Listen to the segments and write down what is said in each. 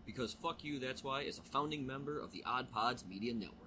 because Fuck You, That's Why is a founding member of the Odd Pods Media Network.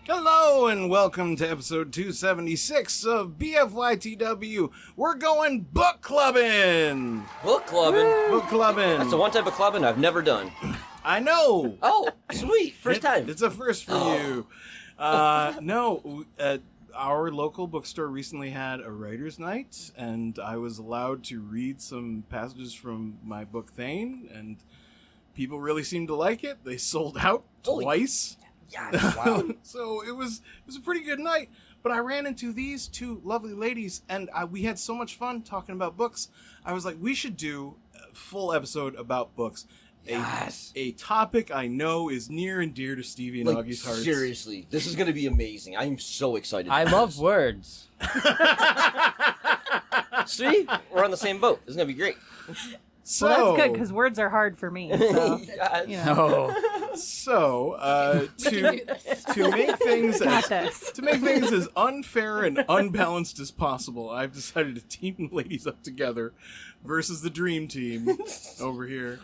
Hello and welcome to episode 276 of BFYTW. We're going book clubbing. Book clubbing? Book clubbing. That's the one type of clubbing I've never done. I know. Oh, sweet. First time. It's a first for you. Our local bookstore recently had a writer's night, and I was allowed to read some passages from my book Thane, and people really seemed to like it. They sold out twice. Yes, wow. So it was a pretty good night. But I ran into these two lovely ladies, and we had so much fun talking about books. I was like, we should do a full episode about books. Yes. A topic I know is near and dear to Stevie and Augie's hearts. Seriously, this is going to be amazing. I'm so excited. I love words. See? We're on the same boat. This is going to be great. So, Well, that's good because words are hard for me. So, Yes. you know. Oh. So, to make things as unfair and unbalanced as possible, I've decided to team the ladies up together versus the dream team over here.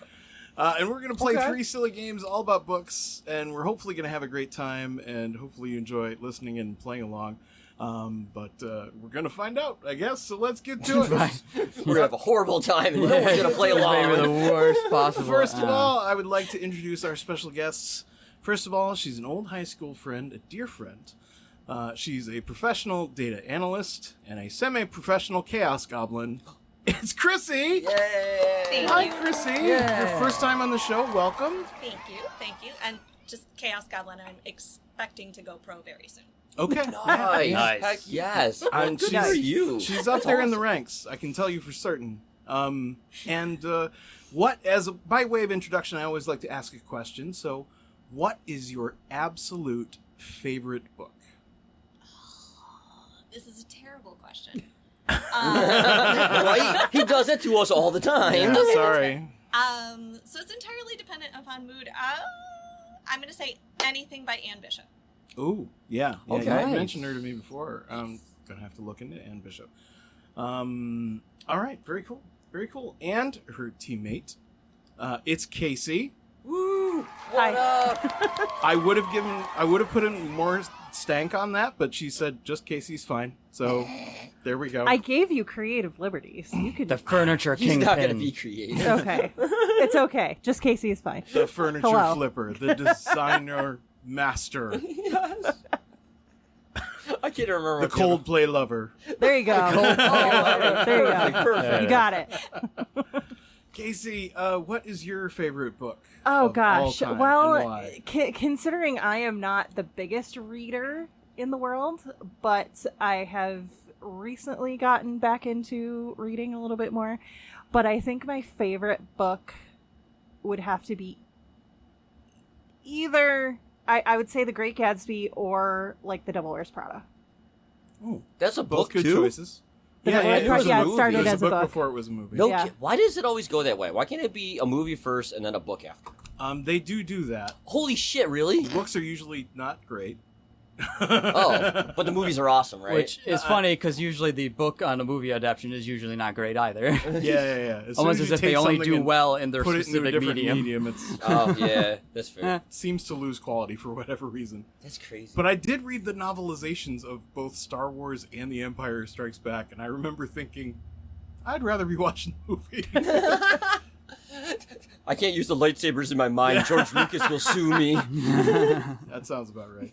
And we're going to play 3 silly games all about books, and we're hopefully going to have a great time, and hopefully you enjoy listening and playing along. But we're going to find out, I guess, so let's get to it. We're going to have a horrible time, and no one's going to play along. Maybe the worst possible. First of all, I would like to introduce our special guests. First of all, she's an old high school friend, a dear friend. She's a professional data analyst and a semi-professional chaos goblin. It's Krissy! Yay! Hi, Krissy! Your first time on the show, welcome. Thank you. And just Chaos Goblin, I'm expecting to go pro very soon. Okay. Nice. Heck yes. And Good for you. She's up there in the ranks, I can tell you for certain. By way of introduction, I always like to ask a question. So, what is your absolute favorite book? This is a terrible question. Right? He does it to us all the time. Yeah, sorry. So it's entirely dependent upon mood. I'm going to say anything by Anne Bishop. Ooh, yeah. Okay. You mentioned her to me before. I'm going to have to look into Anne Bishop. All right, very cool. Very cool. And her teammate, it's Kacey. Woo! Hi. What up? I would have put in more stank on that, but she said just Casey's fine. So there we go. I gave you creative liberties. You could. The furniture He's kingpin. not going to be creative. It's okay. It's okay. Just Casey is fine. The furniture Hello. flipper, the designer master, Yes. I can't remember. the Coldplay lover. There you go. There you go. Perfect. You got it. Casey, what is your favorite book? Oh of gosh. all time, and Well, why? considering I am not the biggest reader in the world, but I have recently gotten back into reading a little bit more. But I think my favorite book would have to be either I would say The Great Gatsby or like The Devil Wears Prada. Oh, That's a both book, good too? choices. The Yeah, Devil Wears it Prada, was a yeah, it movie. started It was as a book. before it was a movie. No, Yeah. why does it always go that way? Why can't it be a movie first and then a book after? They do that. Holy shit, really? Books are usually not great. Oh, but the movies are awesome, right? Which is funny because usually the book on a movie adaptation is usually not great either. Yeah. As soon Almost as as you if they take only something do and well in their put it into a specific different medium. it's Oh, yeah, that's fair. seems to lose quality for whatever reason. That's crazy. But I did read the novelizations of both Star Wars and The Empire Strikes Back, and I remember thinking, I'd rather be watching the movie. I can't use the lightsabers in my mind. George Lucas will sue me. That sounds about right.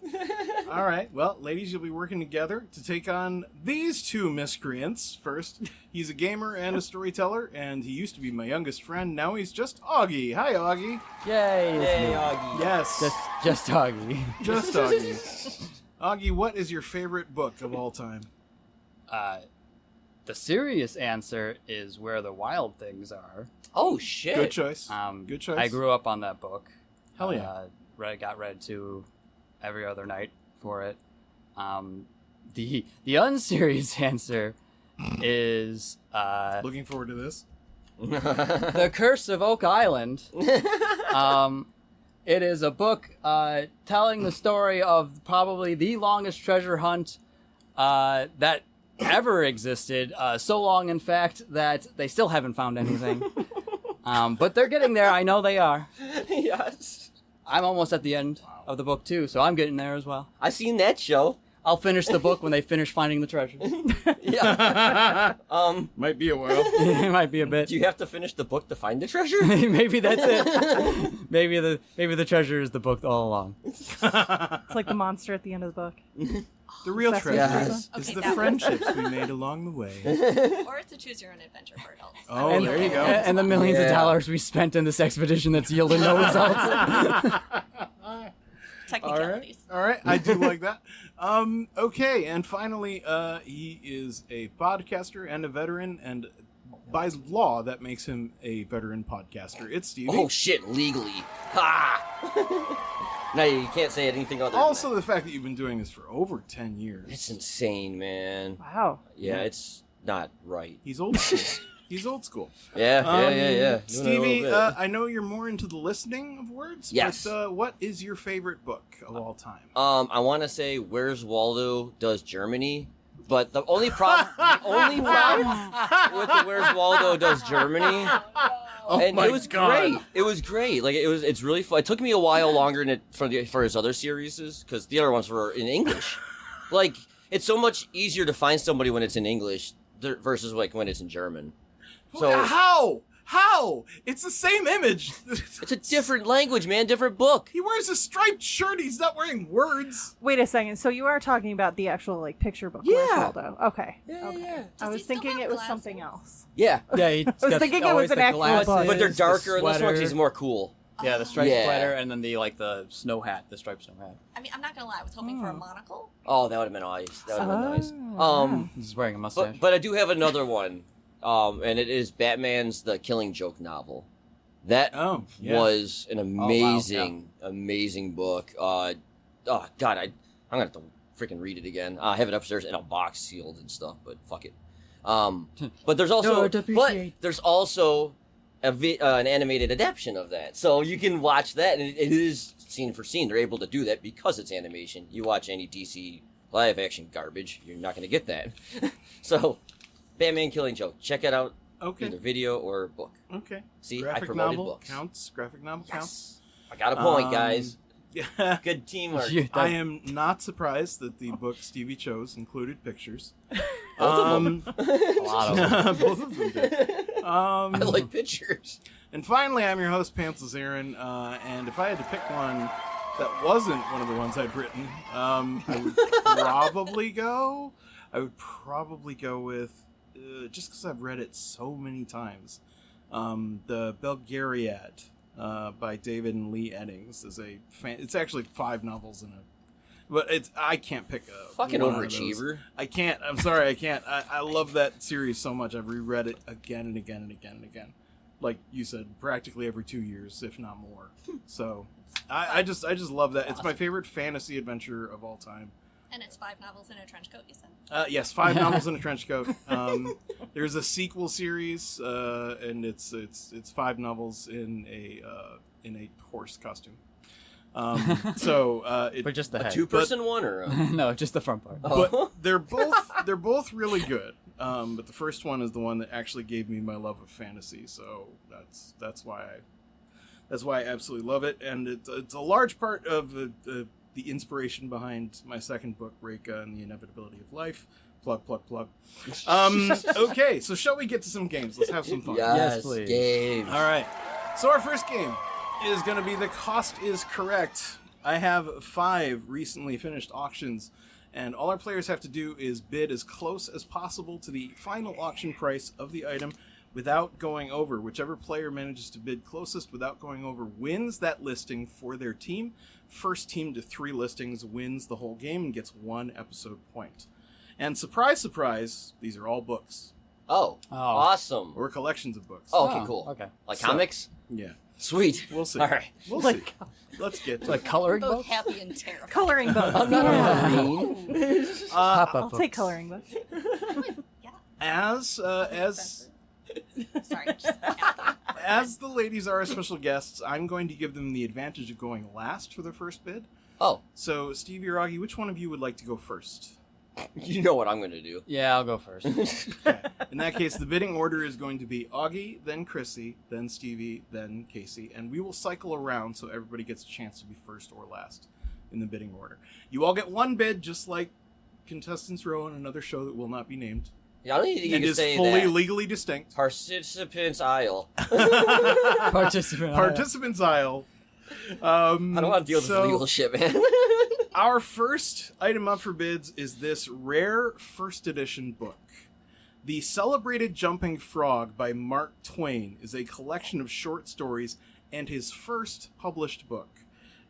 All right. Well, ladies, you'll be working together to take on these two miscreants. First, he's a gamer and a storyteller, and he used to be my youngest friend. Now he's just Augie. Hi, Augie. Yay! it's Hey, me. Augie. Yes. Just Augie. Just Augie. Augie, what is your favorite book of all time? The serious answer is Where the Wild Things Are. Oh shit! Good choice. Good choice. I grew up on that book. Hell yeah. Got read to every other night for it. The unserious answer is Looking forward to this. The Curse of Oak Island. It is a book telling the story of probably the longest treasure hunt that ever existed. So long, in fact, that they still haven't found anything. But they're getting there. I know they are. Yes. I'm almost at the end of the book, too, so I'm getting there as well. I seen that show. I'll finish the book when they finish finding the treasure. Yeah. Might be a while. It might be a bit. Do you have to finish the book to find the treasure? Maybe that's it. maybe the treasure is the book all along. It's like the monster at the end of the book. The real That's treasure yes. is Okay, the that friendships we made along the way. Or it's a choose your own adventure for adults. Oh, And- there you go. And the millions of Yeah. dollars we spent in this expedition that's yielded no results. Technicalities. All right, I do like that. Okay, and finally, he is a podcaster and a veteran, and by law, that makes him a veteran podcaster. It's Stevie. Oh shit! Legally. Ha! No, you can't say anything other. Also, than the fact that you've been doing this for over 10 years. that. It's insane, man. Wow. Yeah, it's not right. He's old school. He's old school. Yeah. Doing it a Stevie, little bit. I know you're more into the listening of words. Yes. But what is your favorite book of all time? I want to say Where's Waldo Does Germany, but the only problem with the Where's Waldo Does Germany, Oh and my it was God. great. It was great. Like it's really fun. It took me a while longer than for his other series because the other ones were in English. Like it's so much easier to find somebody when it's in English versus like when it's in German. So How? It's the same image. it's a different language, man. Different book. He wears a striped shirt. He's not wearing words. Wait a second. So you are talking about the actual like picture book, Yeah. Where's Waldo? Okay. Yeah, okay. yeah. I Does was he still thinking have it was glasses? something else. Yeah, Yeah, he's I was thinking it was an actual book. but they're the darker in this one sweater. 'cause he's more cool. Yeah, the striped Yeah. sweater and then the snow hat, the striped snow hat. I mean, I'm not gonna lie. I was hoping for a monocle. Oh, that would have been nice. That would have been nice. Oh, He's wearing a mustache. But I do have another one, and it is Batman's The Killing Joke novel. That was an amazing book. Oh God, I'm gonna have to freaking read it again. I have it upstairs in a box sealed and stuff, but fuck it. But there's also an animated adaptation of that, so you can watch that, and it is scene for scene. They're able to do that because it's animation. You watch any DC live action garbage, you're not gonna get that. So, Batman Killing Joke, check it out. Okay. Either video or book. Okay. See, graphic I promoted novel books. Counts. Graphic novel counts. Yes. I got a point, guys. Yeah. Good teamwork. I am not surprised that the book Stevie chose included pictures. Both of them. A lot of them. Both of them did. I like pictures. And finally, I'm your host, Pantsless Aaron, and if I had to pick one that wasn't one of the ones I've written, I would probably go with, just because I've read it so many times, the Belgariad by David and Lee Eddings is it's actually 5 novels in it. But I can't pick a Fucking one out of overachiever. those. I can't. I'm sorry, I can't. I love that series so much. I've reread it again and again and again and again. Like you said, practically every 2 years, if not more. So I just love that. It's my favorite fantasy adventure of all time. And it's 5 novels in a trench coat, you said? Yes, 5 novels in a trench coat. There's a sequel series, and it's 5 novels in a horse costume. But just the A head. 2-person one or a... No, just the front part. But they're both really good. But the first one is the one that actually gave me my love of fantasy. So that's why I absolutely love it, and it's a large part of the inspiration behind my second book, Reika and the Inevitability of Life. Plug. Okay, so shall we get to some games? Let's have some fun. Yes, please. Games. All right. So our first game is going to be The Cost is Correct. I have 5 recently finished auctions, and all our players have to do is bid as close as possible to the final auction price of the item without going over. Whichever player manages to bid closest without going over wins that listing for their team. First team to 3 listings wins the whole game and gets 1 episode point. And surprise, surprise, these are all books. Oh, awesome. Or collections of books. Oh, okay, cool. Okay. Like comics? Yeah. Sweet. We'll see. All right. We'll see. Let's get to Like it. coloring Both books? happy and terrified. Coloring books. I'm not Yeah. mean. Pop-up I'll books. take coloring books. As Sorry. Just as the ladies are our special guests, I'm going to give them the advantage of going last for their first bid. Oh, So, Stevie or Augie, which one of you would like to go first? you know what I'm going to do. Yeah, I'll go first. Okay. In that case, the bidding order is going to be Augie, then Krissy, then Stevie, then Kacey, and we will cycle around so everybody gets a chance to be first or last in the bidding order. You all get one bid, just like Contestants Row on another show that will not be named. Yeah, I don't think you And can is say fully that. legally distinct. Participants aisle. Participant. Participants aisle. I don't want to deal with this legal shit, man. Our first item up for bids is this rare first edition book. The Celebrated Jumping Frog by Mark Twain is a collection of short stories and his first published book.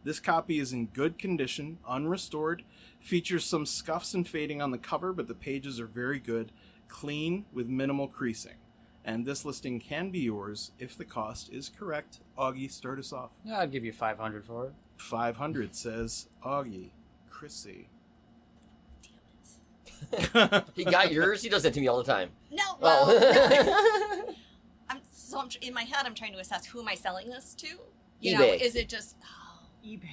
This copy is in good condition, unrestored, features some scuffs and fading on the cover, but the pages are very good, clean with minimal creasing. And this listing can be yours if the cost is correct. Augie, start us off. Yeah, I'd give you 500 for it. 500 says Augie. Krissy. He got yours? He does that to me all the time. No, well, no. Oh. I'm in my head, I'm trying to assess who am I selling this to? You eBay. know, is it just eBay.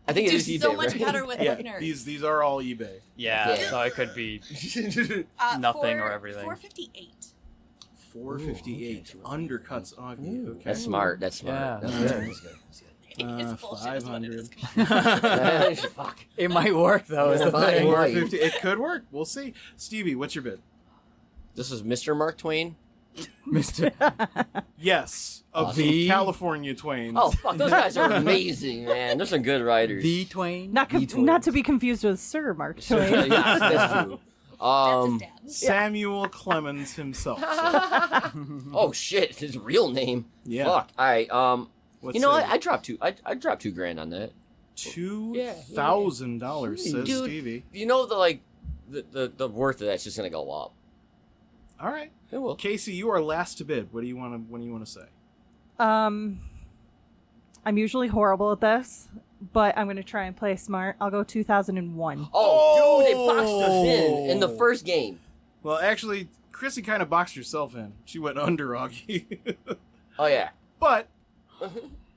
I think it do is eBay, so much right? better with Yeah, listeners? these are all eBay. Yeah, Yeah. so it could be nothing or everything. 458. 458 undercuts Augie. Okay. That's smart. That's smart. Yeah. That's good. That's good. It's bullshit is what it is. 500. Come on. Fuck. It might work, though, is the Fine. thing. 450. It could work. We'll see. Stevie, what's your bid? This is Mr. Mark Twain. Mr. Yes, of Awesome. the California Twains. Oh, fuck. Those guys are amazing, man. They're some good writers. The Twain? Not to be confused with Sir Mark Twain. Yeah, that's true. That's his dad. Samuel Clemens himself. sir. Oh, shit. His real name. Yeah. Fuck. All right. What You know say what? I dropped two. I dropped $2,000 on that. $2,000 says Dude. Stevie. You know the worth of that's just gonna go up. All right, It will. Kacey, you are last to bid. What do you want to say? I'm usually horrible at this, but I'm going to try and play smart. I'll go 2001. Oh, dude, they boxed us in the first game. Well, actually, Krissy kind of boxed herself in. She went under Augie. Oh yeah. But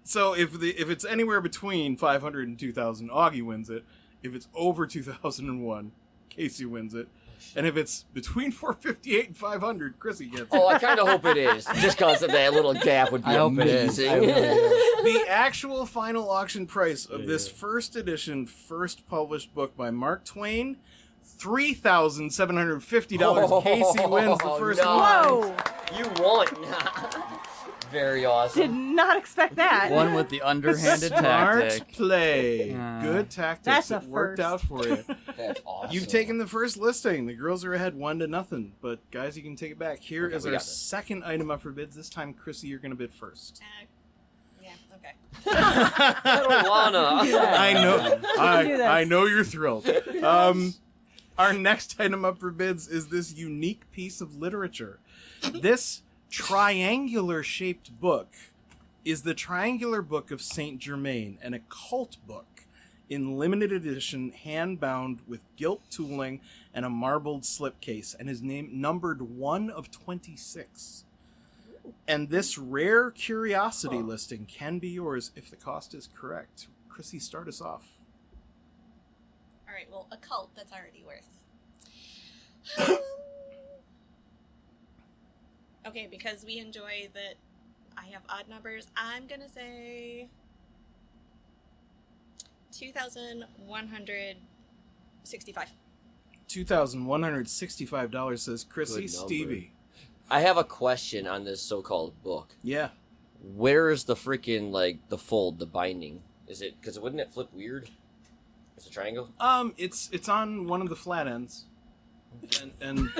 so if it's anywhere between 500 and 2,000, Augie wins it. If it's over 2001, Kacey wins it. And if it's between 458 and 500, Krissy gets it. Oh, I kind of hope it is, just because of that little gap would be I hope it is. amazing. I really do. The actual final auction price of this first edition, first published book by Mark Twain, $3,750. Kacey wins the first no. one. Whoa! You won. Very awesome. Did not expect that. One with the underhanded Smart tactic. play. Good tactics. That's a It worked first. out for you. That's awesome. You've taken the first listing. The girls are ahead 1-0. But guys, you can take it back. Here Okay, is we our got this. second item up for bids. This time, Krissy, you're going to bid first. Yeah, okay. I don't wanna. I know. do this. I know you're thrilled. Our next item up for bids is this unique piece of literature. This triangular-shaped book is the Triangular Book of Saint Germain, an occult book in limited edition, hand-bound with gilt tooling and a marbled slipcase, and is numbered 1 of 26. And this rare curiosity listing can be yours if the cost is correct. Krissy, start us off. All right, well, a cult that's already worth. Okay, because we enjoy that I have odd numbers, I'm going to say $2,165. $2,165 says Krissy. Good number. Stevie. I have a question on this so-called book. Yeah. Where is the freaking the fold, the binding? Is it because wouldn't it flip weird? It's a triangle. It's on one of the flat ends. And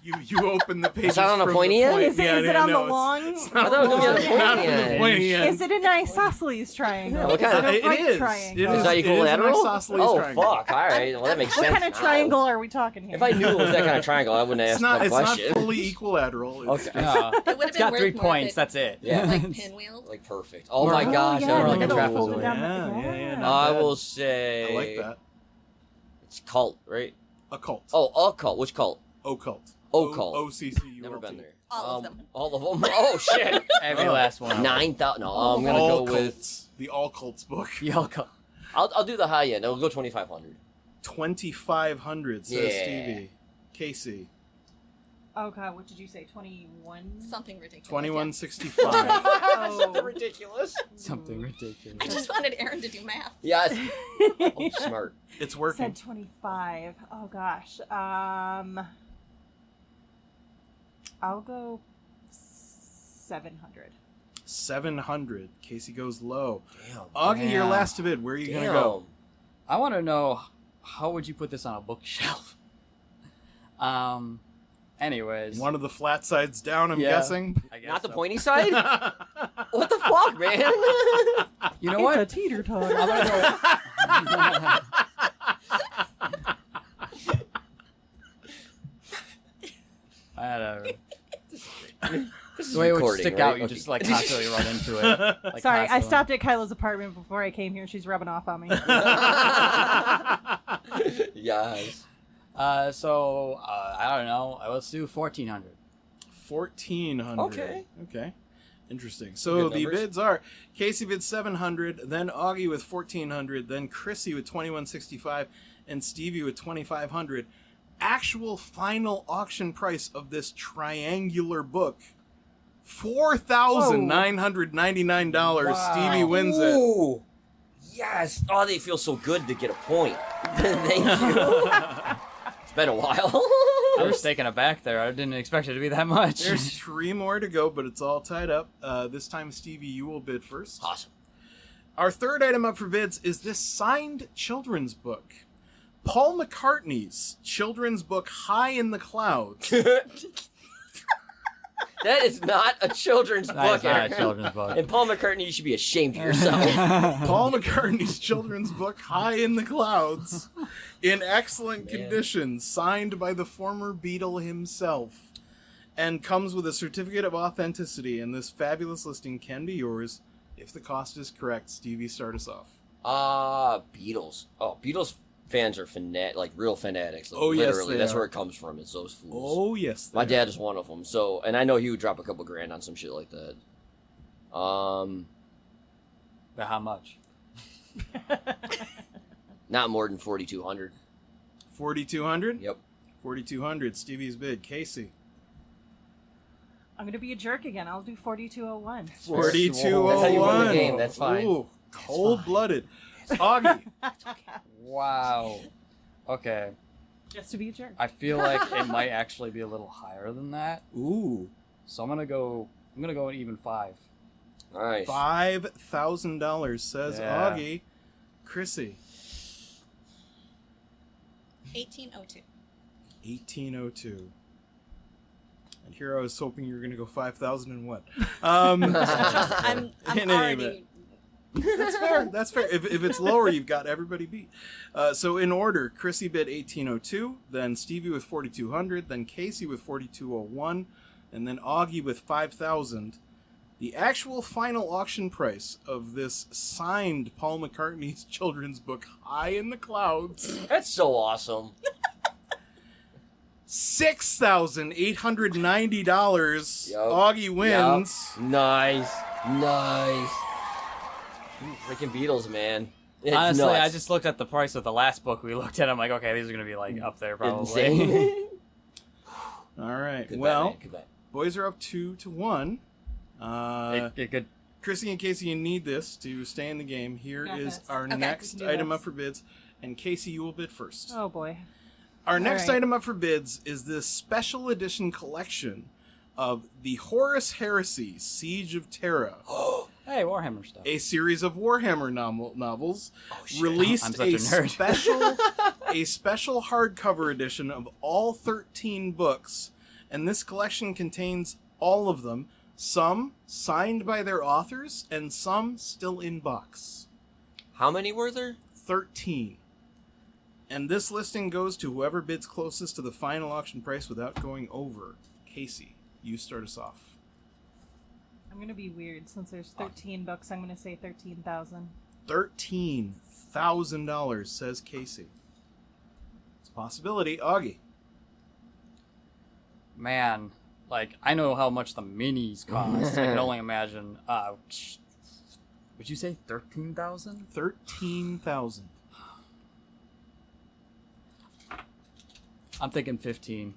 you open the pages. Is that on a from pointy the end? point. Is it on the long? I thought it was gonna be on the Not pointy on the end. pointy end. Is it an isosceles triangle? What kind Is of- it a right It is. triangle? It Is that It is an equilateral? isosceles Oh, triangle. fuck. All right. Well, that makes What sense. kind of now. triangle are we talking here? If I knew it was that kind of triangle, I wouldn't ask the It's not question. fully equilateral. It's Okay. No, It would have it's been got worth 3 more points. if That's it. Yeah. like pinwheel. Like perfect. Oh my gosh, yeah, I like like a a trapezoid. trapezoid. Yeah, not I bad. will say. I like that. It's cult, right? Occult. Oh, occult. Which cult? Occult. Occult. OCCULT. Never been there. All of them. All of them. Oh shit. Every Oh. last one. 9,000. No, I'm gonna All go with. cults. The All Cults book. Y'all co- I'll do the high end. I'll go 2,500. 2,500 says Yeah. Stevie. Casey. Oh god, what did you say? 21? Something ridiculous. 2165. Something ridiculous. Something ridiculous. I just wanted Aaron to do math. Yes. Oh, smart. It's working. Said 25. Oh gosh. I'll go 700. 700. Casey goes low. Damn. Augie, your Damn. last bid. Where are you going to go? I want to know, how would you put this on a bookshelf? Anyways. One of the flat sides down, I'm Yeah. guessing. I guess Not the so. pointy side? What the fuck, man? You know what? It's a teeter-totter. I'm gonna go. Whatever. This is The way it would recording, stick right? out, you Okay. just like constantly run into it. Like, Sorry, I constantly. stopped at Kyla's apartment before I came here. She's rubbing off on me. Yes. So I don't know. Let's do 1,400. 1,400. Okay. Interesting. So Good the numbers. bids are Casey bid 700, then Augie with 1,400, then Krissy with 2,165, and Stevie with 2,500. Actual final auction price of this triangular book, $4,999. Wow. Stevie wins it. Ooh. Yes. Oh, they feel so good to get a point. Thank you. It's been a while. I was taken aback there. I didn't expect it to be that much. There's 3 more to go, but it's all tied up. This time, Stevie, you will bid first. Awesome. Our third item up for bids is this signed children's book. Paul McCartney's children's book, High in the Clouds. That is not a children's That book, is not a Aaron. children's book. And Paul McCartney, you should be ashamed of yourself. Paul McCartney's children's book, High in the Clouds, in excellent Man. condition, signed by the former Beatle himself, and comes with a certificate of authenticity, and this fabulous listing can be yours if the cost is correct. Stevie, start us off. Beatles. Oh, Beatles fans are real fanatics. Like, Oh, yes, literally, they that's are. where it comes from. It's those fools. Oh, yes. My dad is one of them. So, and I know he would drop a couple grand on some shit like that. But how much? Not more than 4,200. 4,200? Yep. 4,200. Stevie's bid. Casey. I'm going to be a jerk again. I'll do 4201. 4,201. That's how you win the game. That's fine. Ooh, cold-blooded. Augie. Wow. Okay. Just to be a jerk. I feel like it might actually be a little higher than that. Ooh. So I'm gonna go an even 5. Nice. $5,000, says Yeah. Augie. Krissy. 1802. 1802. And here I was hoping you were going to go 5,000 and what? I'm In any already. event. That's fair. That's fair. If it's lower, you've got everybody beat. So in order, Krissy bid 1802, then Stevie with 4,200, then Kacey with 4,201, and then Augie with 5,000. The actual final auction price of this signed Paul McCartney's children's book, High in the Clouds, That's so awesome. $6,890. Yep. Augie wins. Yep. Nice. Freaking Beatles, man. It's Honestly, nuts. I just looked at the price of the last book we looked at. I'm like, okay, these are gonna be like up there probably. Insane. All right. Good bet, well, man. Good bet. boys are up 2-1. It could. Krissy and Kacey, you need this to stay in the game. Here Got is this. our Okay. next Do item this. up for bids. And Kacey, you will bid first. Oh boy. Our next right. item up for bids is this special edition collection of the Horus Heresy, Siege of Terra, Hey, Warhammer stuff. a series of Warhammer novels, Oh, shit. released I'm such a nerd. a special hardcover edition of all 13 books, and this collection contains all of them, some signed by their authors, and some still in box. How many were there? 13. And this listing goes to whoever bids closest to the final auction price without going over. Kacey, you start us off. I'm going to be weird. Since there's 13 books, I'm going to say 13,000. $13,000, says Kacey. It's a possibility. Augie. Man, like, I know how much the minis cost. I can only imagine. Would you say 13,000? 13,000. I'm thinking 15.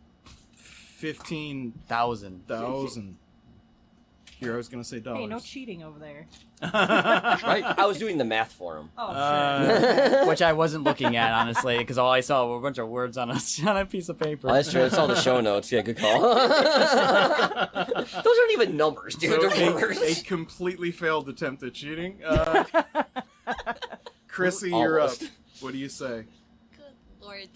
15,000. Here, I was going to say dollars. Hey, no cheating over there. Right? I was doing the math for him. Oh, sure. Which I wasn't looking at, honestly, because all I saw were a bunch of words on a piece of paper. Oh, that's true. It's all the show notes. Yeah, good call. Those aren't even numbers, dude. So They're words. a completely failed attempt at cheating. Krissy, you're up. Almost. What do you say? Good lord.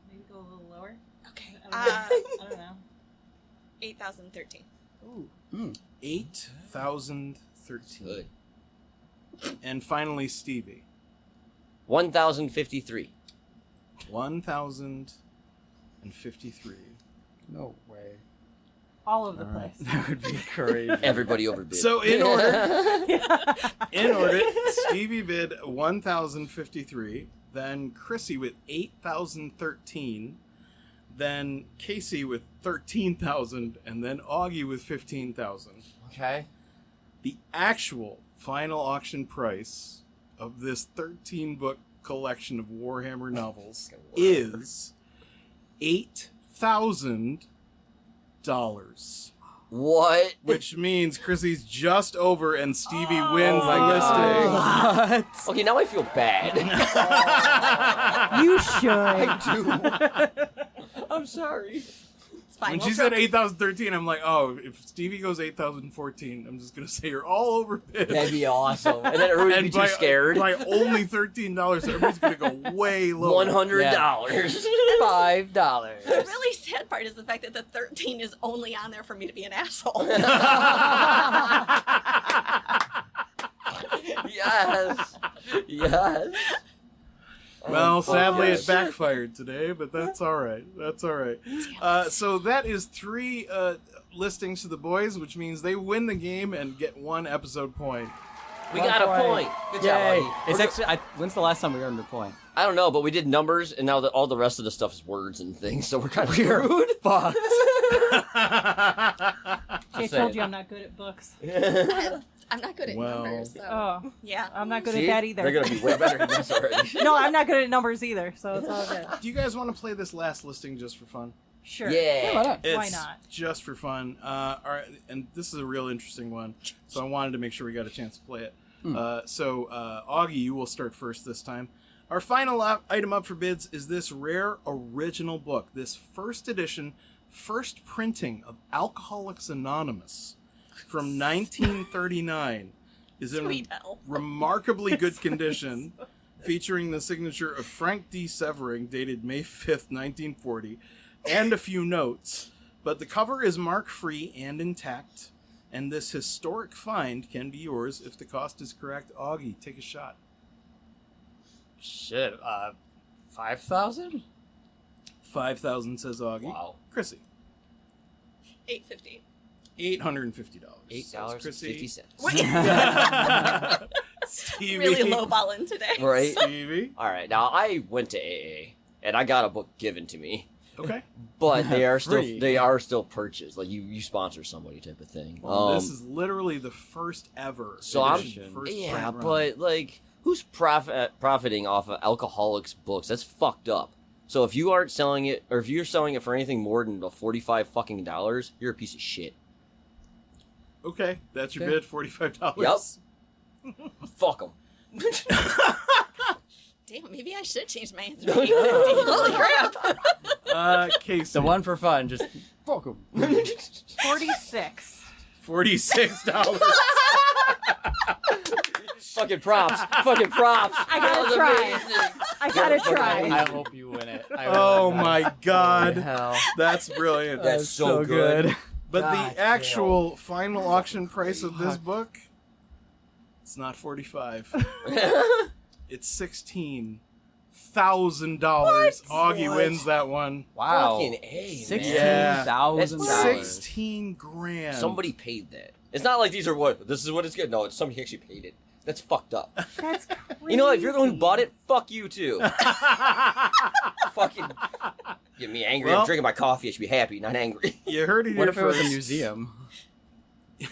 Maybe go a little lower. Okay. I don't know. 8,013. Ooh. 8,013. Good. And finally, Stevie. 1,053. 1,053. No way. All over the place. That would be crazy. Everybody overbid. So in order, Stevie bid 1,053, then Krissy with 8,013, then Kacey with 13,000, and then Augie with 15,000. Okay. The actual final auction price of this 13-book collection of Warhammer novels is $8,000. What? Which means Krissy's just over and Stevie wins the listing. What? Okay, now I feel bad. You should. I do. I'm sorry. It's fine. When We'll she throw- said 8,013, I'm like, oh, if Stevie goes 8,014, I'm just going to say you're all overbid. That'd be awesome. And then everybody would be too scared. By only $13, everybody's going to go way lower. $100. $5. The really sad part is the fact that the 13 is only on there for me to be an asshole. Yes. Yes. Well, Oh, sadly, yes. it backfired today, but that's all right. That's all right. So that is 3 listings to the boys, which means they win the game and get 1 episode point. We got a point. Good job, Yay. Augie. It's actually, when's the last time we earned a point? I don't know, but we did numbers, and now all the rest of the stuff is words and things, so we're kind of screwed. Fucked. I told you I'm not good at books. I'm not good at Well. numbers, so Oh, yeah. I'm not good See? at that either. They're going to be way better than us already. No, I'm not good at numbers either, so it's all good. Do you guys want to play this last listing just for fun? Sure. Yeah. Why not? Why It's not? just for fun. All right, and this is a real interesting one, so I wanted to make sure we got a chance to play it. So, Augie, you will start first this time. Our final item up for bids is this rare original book, this first edition, first printing of Alcoholics Anonymous from 1939. Is in Sweet hell. remarkably good condition, featuring the signature of Frank D. Severing, dated May 5th, 1940, and a few notes. But the cover is mark-free and intact, and this historic find can be yours if the cost is correct. Augie, take a shot. Shit, 5,000? 5,000, says Augie. Wow. Krissy, $8.50. $850. $8.50. Stevie. Really lowballing today. Right? Stevie. All right. Now, I went to AA, and I got a book given to me. Okay. But they are Free. still purchased. Like, you sponsor somebody type of thing. Well, this is literally the first ever. So edition, first yeah, print run. but, like, who's profiting off of Alcoholics books? That's fucked up. So if you aren't selling it, or if you're selling it for anything more than $45 fucking dollars, you're a piece of shit. Okay, that's your Okay. bid, $45. Yep. Fuck them. Damn, maybe I should change my answer to $8.50. Holy crap. Kacey. The one for fun, just fuck 'em. 46. $46. Fucking props. Fucking props. I gotta try. I gotta try. I hope you win it. Oh my god. Hell. That's brilliant. That's so good. But God the actual final auction price of this book, it's not $45. It's $16,000. Augie wins that one. Wow. Fucking A, man. $16,000. 16 grand. Somebody paid that. It's not like these are what, this is what it's good. No, it's somebody actually paid it. That's fucked up. That's crazy. You know, if you're the one who bought it, fuck you too. Fucking get me angry. Well, I'm drinking my coffee. I should be happy, not angry. You heard it What here if it was first. a museum?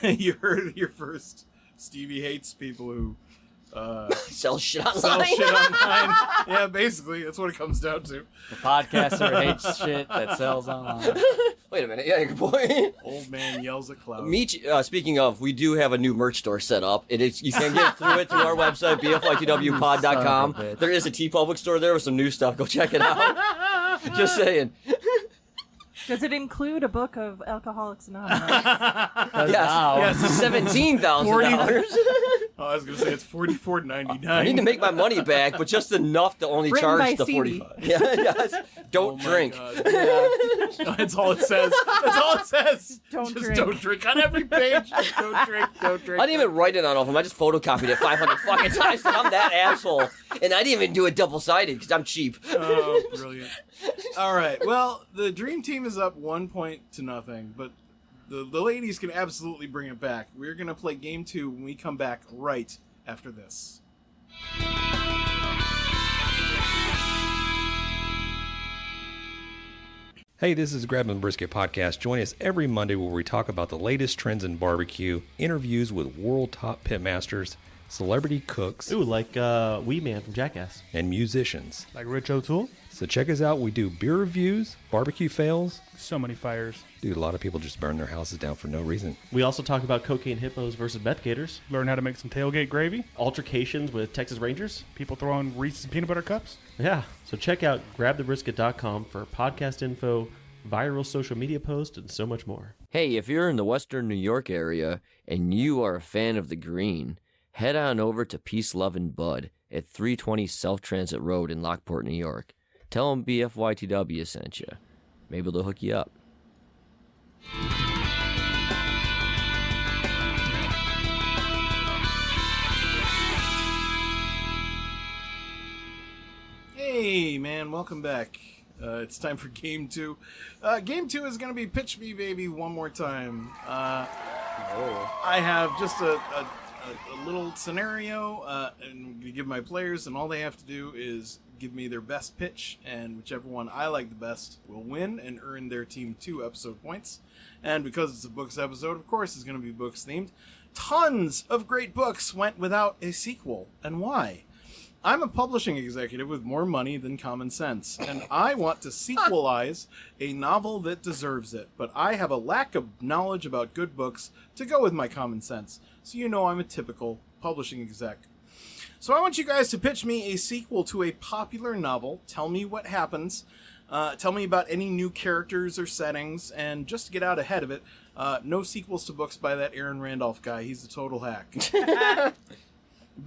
You heard it here first. Stevie hates people who Sell shit online. sell shit online. Yeah, basically, that's what it comes down to. The podcaster hates shit that sells online. Wait a minute. Yeah, good point. Old man yells at clouds. Speaking of, we do have a new merch store set up. It is, you can get through it through our website, bfytwpod.com. Son of a bitch. There is a TeePublic store there with some new stuff. Go check it out. Just saying. Does it include a book of Alcoholics Anonymous? Yes. Yes, $17,000. Oh, I was gonna say it's $44.99. I need to make my money back, but just enough to only Written charge by the Stevie. $45. Yeah, yes. Don't drink. That's all it says. That's all it says. Don't Just drink. don't drink on every page. Just don't drink. Don't drink. I didn't even write it on all of them. I just photocopied it 500 fucking times. I'm that asshole. And I didn't even do it double-sided because I'm cheap. Oh, brilliant. All right. Well, the Dream Team is up 1-0, but the ladies can absolutely bring it back. We're going to play game 2 when we come back right after this. Hey, this is Grab and Brisket Podcast. Join us every Monday where we talk about the latest trends in barbecue, interviews with world top pitmasters, celebrity cooks, Ooh, like Wee Man from Jackass. and musicians. Like Rich O'Toole? So check us out. We do beer reviews, barbecue fails. So many fires. Dude, a lot of people just burn their houses down for no reason. We also talk about cocaine hippos versus meth gators, Learn how to make some tailgate gravy. altercations with Texas Rangers. People throwing Reese's peanut butter cups. Yeah, so check out grabthebrisket.com for podcast info, viral social media posts, and so much more. Hey, if you're in the Western New York area and you are a fan of the green, head on over to Peace, Love, and Bud at 320 South Transit Road in Lockport, New York. Tell them BFYTW sent you. Maybe they'll hook you up. Hey, man, welcome back. It's time for game 2. Game 2 is going to be Pitch Me Baby one more time. I have just a little scenario, and I'm going to give my players, and all they have to do is give me their best pitch, and whichever one I like the best will win and earn their team 2 episode points. And because it's a books episode, of course it's going to be books themed. Tons of great books went without a sequel, and why? I'm a publishing executive with more money than common sense, and I want to sequelize a novel that deserves it, but I have a lack of knowledge about good books to go with my common sense, so you know I'm a typical publishing exec. So I want you guys to pitch me a sequel to a popular novel, tell me what happens, tell me about any new characters or settings, and just to get out ahead of it, no sequels to books by that Aaron Randolph guy, he's a total hack.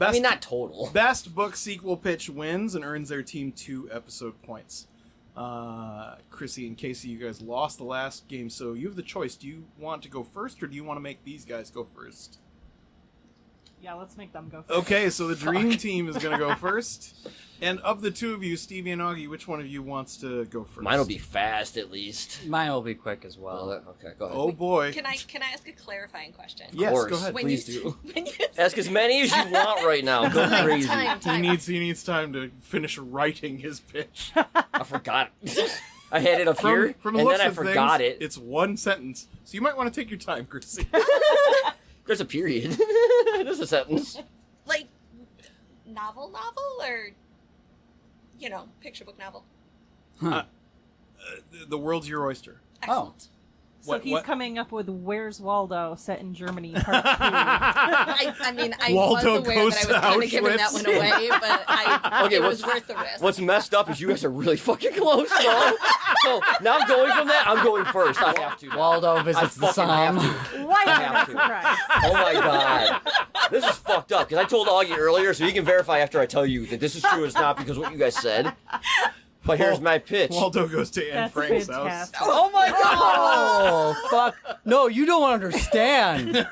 I mean, not total. Best book sequel pitch wins and earns their team 2 episode points. Krissy and Kacey, you guys lost the last game, so you have the choice. Do you want to go first, or do you want to make these guys go first? Yeah, let's make them go first. Okay, so the dream team is going to go first. And of the two of you, Stevie and Augie, which one of you wants to go first? Mine will be fast, at least. Mine will be quick as well. Okay, go ahead. Oh, boy. Can I ask a clarifying question? Yes, course. go ahead. When Please you, do. When you Ask as many as you want right now. Go crazy. time. He needs time to finish writing his pitch. I forgot. I had it up here, From the and looks then I of forgot things, it. It's one sentence, so you might want to take your time, Krissy. There's a period. There's a sentence. Like, novel, or, picture book novel. The world's your oyster. Excellent. So he's coming up with Where's Waldo set in Germany part 2. I mean, I Waldo was aware that I was kind of giving that Auschwitz. one away, but it was worth the risk. What's messed up is you guys are really fucking close, though. So now I'm going from that. I'm going first. I have to. Waldo visits the Psalm. Why not surprise? Oh my god. This is fucked up, because I told Augie earlier, so he can verify after I tell you that this is true or it's not, because what you guys said. But here's my pitch. Waldo goes to Anne That's Frank's house. fantastic. Oh my god! Oh, fuck. No, you don't understand.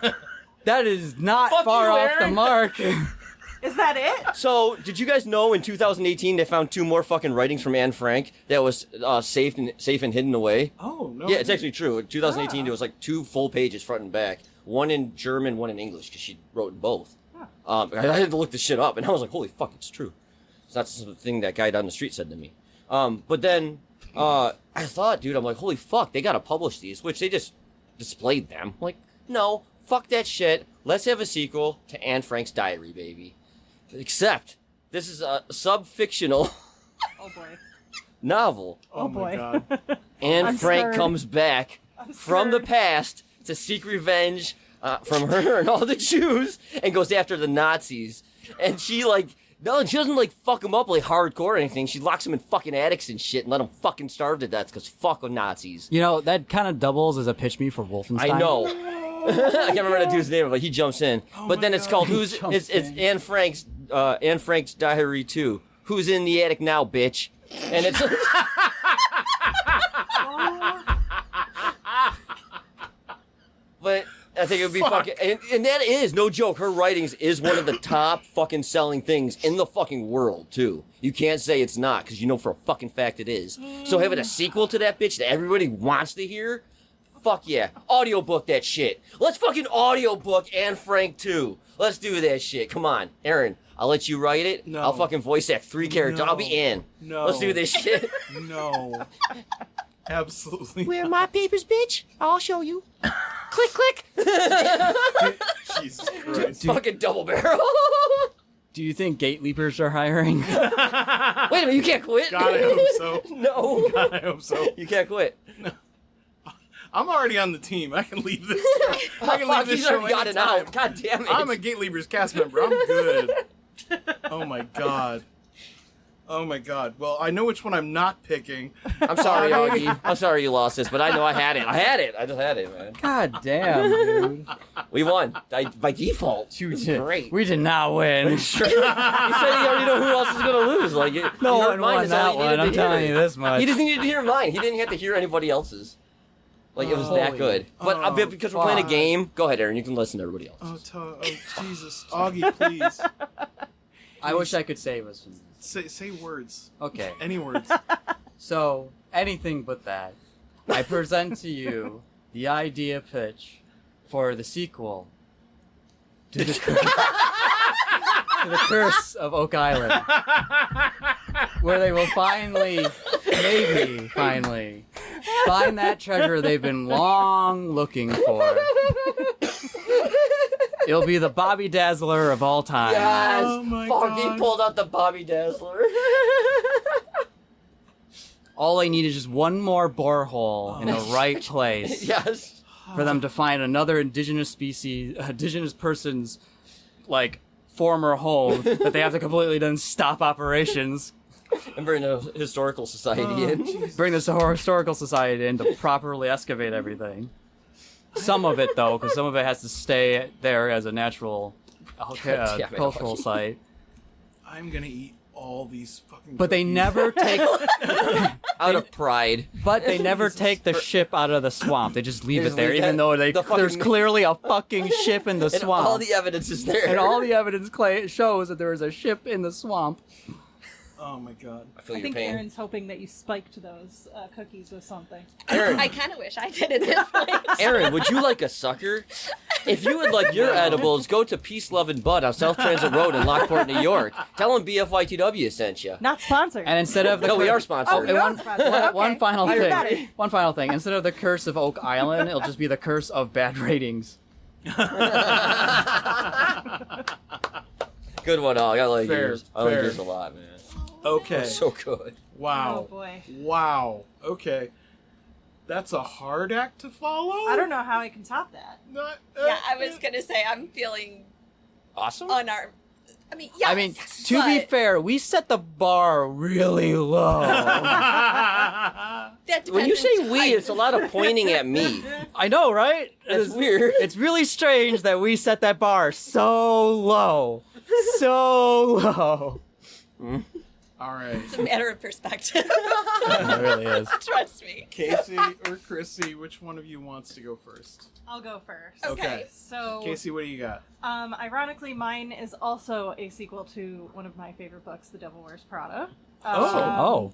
That is not Fuck far you, off the Aaron. mark. Is that it? So, did you guys know in 2018 they found 2 more fucking writings from Anne Frank that was safe and hidden away? Oh, no. Yeah, it's actually true. In 2018, there was like 2 full pages, front and back. One in German, one in English, because she wrote in both. I had to look this shit up, and I was like, holy fuck, it's true. So that's the thing that guy down the street said to me. But then, I thought, dude, I'm like, holy fuck, they gotta publish these, which they just displayed them. I'm like, no, fuck that shit. Let's have a sequel to Anne Frank's diary, baby. Except, this is a sub-fictional Oh boy. novel. Oh, boy. my God. Anne I'm Frank scared. comes back from the past to seek revenge from her and all the Jews and goes after the Nazis. And she, like, no, she doesn't, like, fuck them up, like, hardcore or anything. She locks them in fucking attics and shit and let them fucking starve to death because fuck with Nazis. You know, that kind of doubles as a pitch me for Wolfenstein. I know. I can't remember that dude's name, but he jumps in. But then it's called it's Anne Frank's Diary 2. Who's in the attic now, bitch? And it's But I think it would be fucking and that is no joke. Her writings is one of the top fucking selling things in the fucking world too. You can't say it's not because you know for a fucking fact it is. So having a sequel to that bitch that everybody wants to hear, fuck yeah. Audiobook that shit. Let's fucking audiobook Anne Frank 2. Let's do that shit. Come on, Aaron. I'll let you write it. No. I'll fucking voice act 3 characters. No. I'll be Anne. No. Let's do this shit. No. Absolutely. Where are my papers, bitch? I'll show you. Click, click. Jesus Christ. Fucking double barrel. Do you think gate leapers are hiring? Wait a minute, you can't quit. God, I hope so. No. God, I hope so. You can't quit. I'm already on the team. I can leave this. I can Fuck, leave this he's show already got it anytime. out. God damn it. I'm a Gate Leapers cast member. I'm good. Oh my god. Oh my god. Well, I know which one I'm not picking. I'm sorry, Augie. I'm sorry you lost this, but I know I had it. I just had it, man. God damn, dude. We won. By default. You did. Great. We did not win. Sure. You said you already know who else is going to lose. Like, No you heard one mine, won that's all that you one. needed I'm to hear. telling you this much. He just needed to hear mine. He didn't have to hear anybody else's. Like, it was that Holy- good. But because we're playing a fuck. game, go ahead, Aaron. You can listen to everybody else. Oh Jesus. Augie, please. I wish I could save us from this. Say words. Okay. Any words. So, anything but that. I present to you the idea pitch for the sequel to the, to the Curse of Oak Island, where they will finally, maybe finally, find that treasure they've been long looking for. It'll be the Bobby Dazzler of all time. Yes! Oh my Fuck, he God. pulled out the Bobby Dazzler. All they need is just one more borehole in the right place Yes. for them to find another indigenous person's, like, former home that they have to completely then stop operations, And bring the historical society in. bring the historical society in to properly excavate everything. Some of it, though, because some of it has to stay there as a natural damn it, cultural Augie. site. I'm gonna eat all these fucking. But they cookies. never take. Out of pride. But they never take the ship out of the swamp. They just leave They it just there, leave even that- though the fucking- there's clearly a fucking ship in the And swamp. all the evidence is there. And all the evidence shows that there is a ship in the swamp. Oh my god. I feel I your think pain. Aaron's hoping that you spiked those cookies with something. Aaron, I kind of wish I did at this point. Aaron, would you like a sucker? If you would like your edibles, go to Peace, Love, and Bud on South Transit Road in Lockport, New York. Tell them BFYTW sent you. Not sponsored. And instead of the No, we are sponsored. Oh, and we are one, sponsored. one- Okay. one final I thing. got it. One final thing. Instead of the curse of Oak Island, it'll just be the curse of bad ratings. Good one, Aug. I like Fair, yours. I like fair. yours a lot, man. Okay. So good. Wow. Oh boy. Wow. Okay. That's a hard act to follow. I don't know how I can top that. Not, Yeah, I was gonna say I'm feeling Awesome. unarmed. I mean, yes, I mean, to be fair, we set the bar really low. that When you depends say on we, time. it's a lot of pointing at me. I know, right? That's weird. It's really strange that we set that bar so low. So low. All right. It's a matter of perspective. It really is. Trust me. Casey or Krissy, which one of you wants to go first? I'll go first. Okay. So, Casey, what do you got? ironically, mine is also a sequel to one of my favorite books, The Devil Wears Prada. Oh.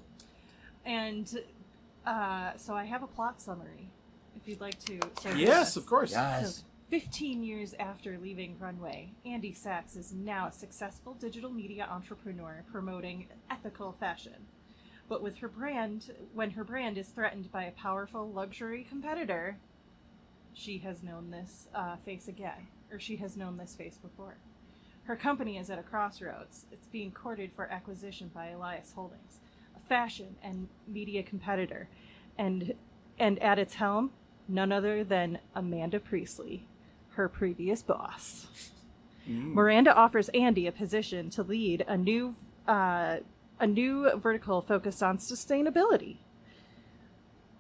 And so I have a plot summary, if you'd like to. So Yes, of course. So 15 years after leaving Runway, Andy Sachs is now a successful digital media entrepreneur promoting ethical fashion. But with her brand, when her brand is threatened by a powerful luxury competitor, she has known this face again, or she has known this face before. Her company is at a crossroads. It's being courted for acquisition by Elias Holdings, a fashion and media competitor, and at its helm, none other than Amanda Priestley, her previous boss. Miranda offers Andy a position to lead a new vertical focused on sustainability,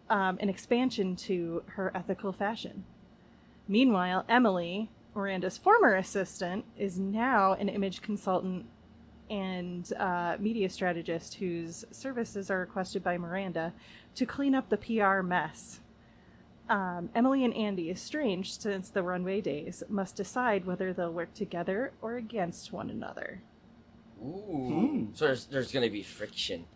an expansion to her ethical fashion. Meanwhile, Emily, Miranda's former assistant, is now an image consultant and media strategist whose services are requested by Miranda to clean up the PR mess. Emily and Andy, estranged since the Runway days, must decide whether they'll work together or against one another. Ooh. So there's going to be friction.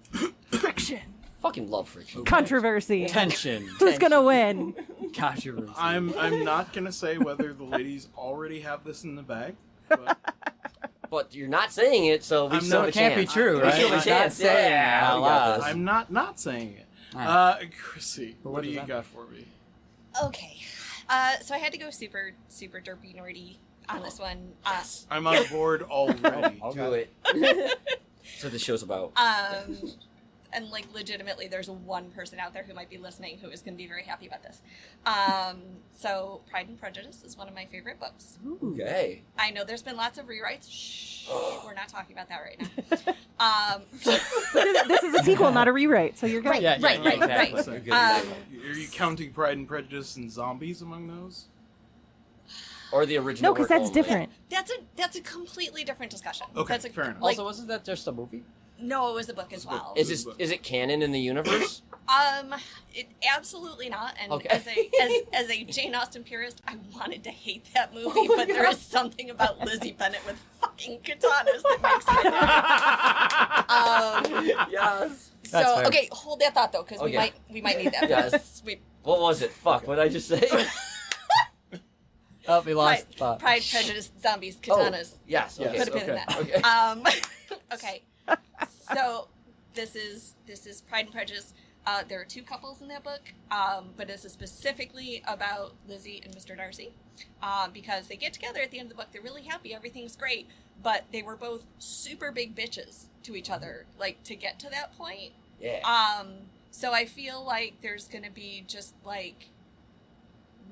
Friction. Fucking love friction. Controversy. Tension. Who's gonna win? Controversy. I'm not gonna say whether the ladies already have this in the bag, but But you're not saying it, so we I'm still not- have a It can't be chance. true, We right? still have a He's not chance. saying it Yeah, out we got loud. this. I'm not saying it. Alright. Krissy, But what what do does you that- got for me? Okay. So I had to go super derpy nerdy on this one. I'm on board already. Do it. That's what the show's about. And like legitimately there's one person out there who might be listening who is going to be very happy about this. So Pride and Prejudice is one of my favorite books. Okay. I know there's been lots of rewrites. Shh, we're not talking about that right now. This is a sequel, not a rewrite, so you're good. Right, Yeah, right, yeah, right, exactly. right. Are you counting Pride and Prejudice and Zombies among those? Or the original. No, because work that's only. different. That's a completely different discussion. Okay, That's a, fair enough. Like, Also, wasn't that just a movie? no, it was a book as well. Is it canon in the universe? It absolutely not. And Okay. as a Jane Austen purist, I wanted to hate that movie, but there is something about Lizzie Bennet with fucking katanas that makes it. Yes. That's So fair. okay, hold that thought though, because Okay. we might need that. Yes. What was it? Fuck. What did I just say? Oh, we lost the thought. Pride, Prejudice, Zombies, Katanas. Yes. Okay. Could have been in okay. that. Okay. So this is Pride and Prejudice. There are two couples in that book, but this is specifically about Lizzie and Mr. Darcy, because they get together at the end of the book. They're really happy, everything's great, but they were both super big bitches to each other, like to get to that point. Yeah. So I feel like there's gonna be just like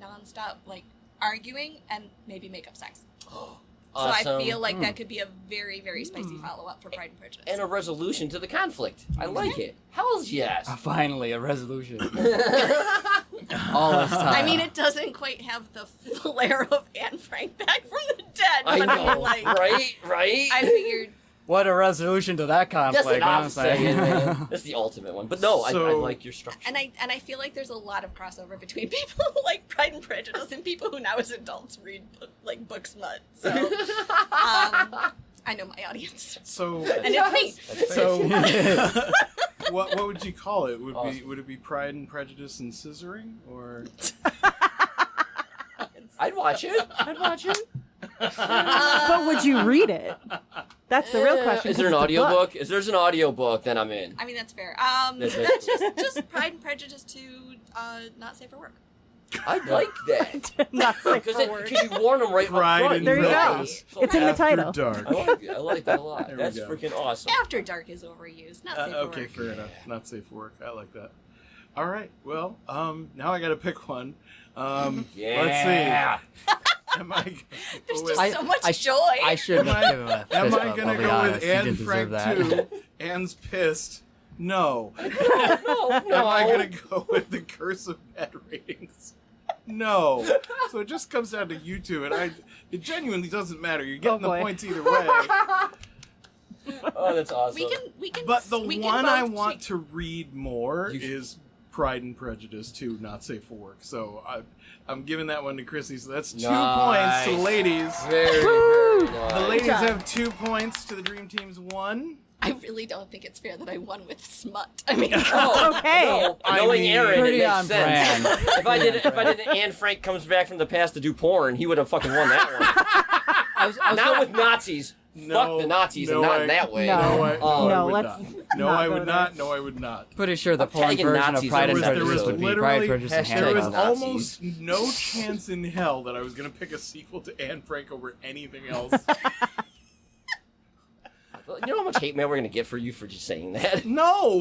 nonstop like arguing and maybe make-up sex. So Awesome. I feel like that could be a very, very spicy follow-up for Pride and Prejudice. And a resolution to the conflict. I like it. Hell's yes. Finally, a resolution. All this time. I mean, it doesn't quite have the flair of Anne Frank back from the dead. I But I know. mean, like, Right? I figured. What a resolution to that conflict. That's what I'm saying, saying. man. That's the ultimate one. But no, I So- like your structure. And I feel like there's a lot of crossover between people who like Pride and Prejudice and people who now as adults read book smut. So I know my audience, So, and it's me. so what would you call it? Awesome. Would it be Pride and Prejudice and scissoring, or? I'd watch it. But would you read it? That's the real question. Is there an 'cause it's a book. audiobook? If there's an audiobook, then I'm in. I mean, that's fair. That's That's just Pride and Prejudice to not safe for work. I like that. Not safe Because for work. you warn them right Pride up front. and There you go. Prejudice. It's in the After title. Dark. I like that a lot. There we That's go. freaking awesome. After dark is overused, not safe for Okay, work. fair enough. Not safe for work. I like that. All right. Well, now I got to pick one. Yeah. Let's see. Am I? There's just so much joy. I shouldn't have given him a fist Am I bump, gonna I'll be go honest. with He Anne didn't Frank deserve that. 2? Anne's pissed. No. No. Am I gonna go with the Curse of Bad Ratings? No. So it just comes down to you two, and it genuinely doesn't matter. You're getting the points either way. Oh, that's awesome. We can. But the we can one both I want tweak. to read more is Pride and Prejudice 2, Not Safe for Work. So I'm giving that one to Krissy. So that's 2 points to the ladies. Very nice. The ladies have 2 points to the Dream Team's 1. I really don't think it's fair that I won with smut. I mean, Okay. No, knowing Aaron, it Pretty makes on sense. brand. If I did an Anne Frank comes back from the past to do porn, he would have fucking won that one. I was Not with Nazis. Fuck the Nazis, and not in that way. No. I would let's not. not No, I go would there. not. No, I would not. pretty sure the I'm porn tagging version Nazis of Pride and over there was Prejudice would be literally- Pride, Prejudice, and hashtag There was Hand Nazis. almost no chance in hell that I was going to pick a sequel to Anne Frank over anything else. You know how much hate mail we're gonna get for you for just saying that? No!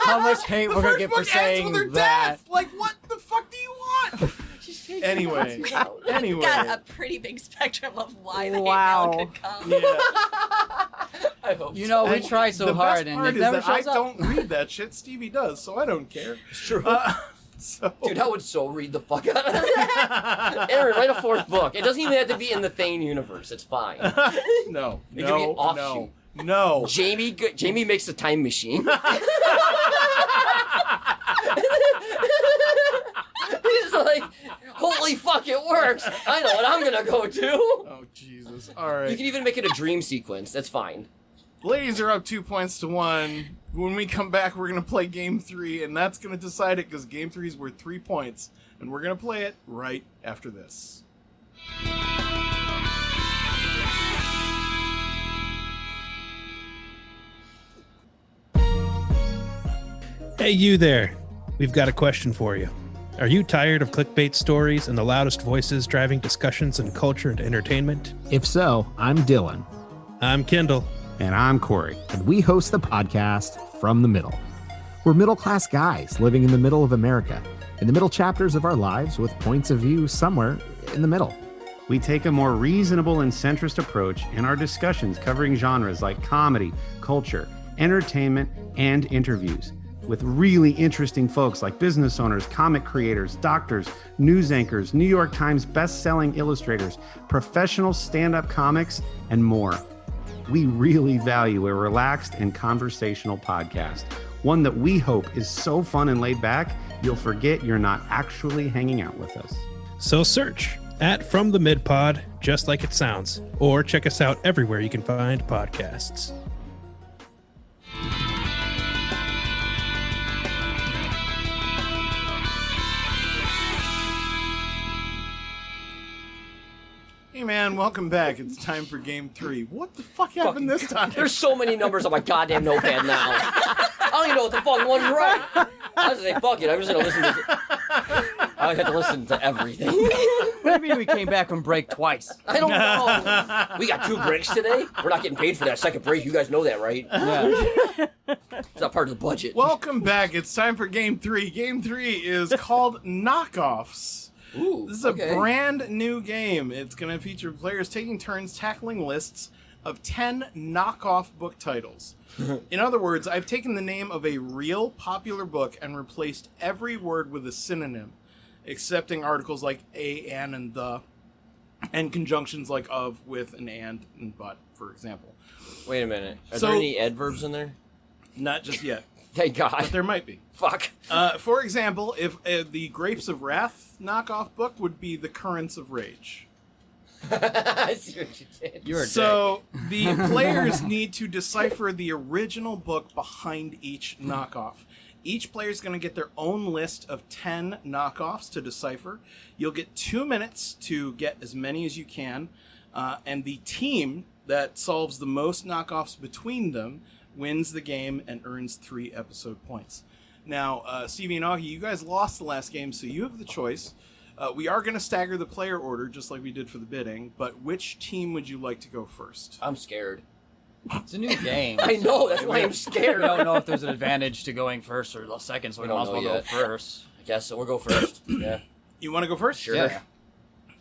How much hate we're gonna get for First book ends saying with her that? death! Like, what the fuck do you want? Anyway. I've got a pretty big spectrum of why the Wow. hate mail could come. Yeah. I hope You know, we And try so the hard, best and part it is never that I shows up. don't read that shit. Stevie does, so I don't care. it's true. So, Dude, I would so read the fuck out of that. Aaron, write a 4th book. It doesn't even have to be in the Thane universe. It's fine. no, It could be an no, offshoot. no. Jamie makes a time machine. He's like, holy fuck, it works. I know what I'm gonna go to. Oh, Jesus. All You right. can even make it a dream sequence. That's fine. Ladies are up 2 points to 1. When we come back, we're going to play Game 3, and that's going to decide it because Game 3 is worth 3 points. And we're going to play it right after this. Hey, you there. We've got a question for you. Are you tired of clickbait stories and the loudest voices driving discussions in culture and entertainment? If so, I'm Dylan. I'm Kendall. And I'm Corey. And we host the podcast From the Middle. We're middle class guys living in the middle of America, in the middle chapters of our lives with points of view somewhere in the middle. We take a more reasonable and centrist approach in our discussions covering genres like comedy, culture, entertainment, and interviews with really interesting folks like business owners, comic creators, doctors, news anchors, New York Times best-selling illustrators, professional stand-up comics, and more. We really value a relaxed and conversational podcast, one that we hope is so fun and laid back, you'll forget you're not actually hanging out with us. So search at From the Mid Pod, just like it sounds, or check us out everywhere you can find podcasts. Hey, man, welcome back. It's time for Game 3. What the fuck happened this time? There's so many numbers on my goddamn notepad now. I don't even know what the fuck one's right. I was gonna say, fuck it. I'm just gonna listen to I had to listen to everything. What do you mean we came back from break twice? I don't know. We got 2 breaks today. We're not getting paid for that second break. You guys know that, right? Yeah. It's not part of the budget. Welcome back. It's time for Game 3. Game 3 is called Knockoffs. Ooh, This is a brand new game. It's going to feature players taking turns tackling lists of 10 knockoff book titles. In other words, I've taken the name of a real popular book and replaced every word with a synonym, excepting articles like a, an, and the, and conjunctions like of, with, and but, for example. Wait a minute. Are So- there any adverbs in there? Not just yet, Thank God. but there might be. Fuck. For example, if the Grapes of Wrath knockoff book would be The Currents of Rage. I see what you did. You're a So the players need to decipher the original book behind each knockoff. Each player is going to get their own list of 10 knockoffs to decipher. You'll get 2 minutes to get as many as you can, and the team that solves the most knockoffs between them wins the game and earns 3 episode points. Now, Stevie and Augie, you guys lost the last game, so you have the choice. We are going to stagger the player order, just like we did for the bidding, but which team would you like to go first? I'm scared. It's a new game. I know, that's why I'm scared. We don't know if there's an advantage to going first or second, so we might as well go first. I guess so. We'll go first. Yeah. You want to go first? Sure. Yeah.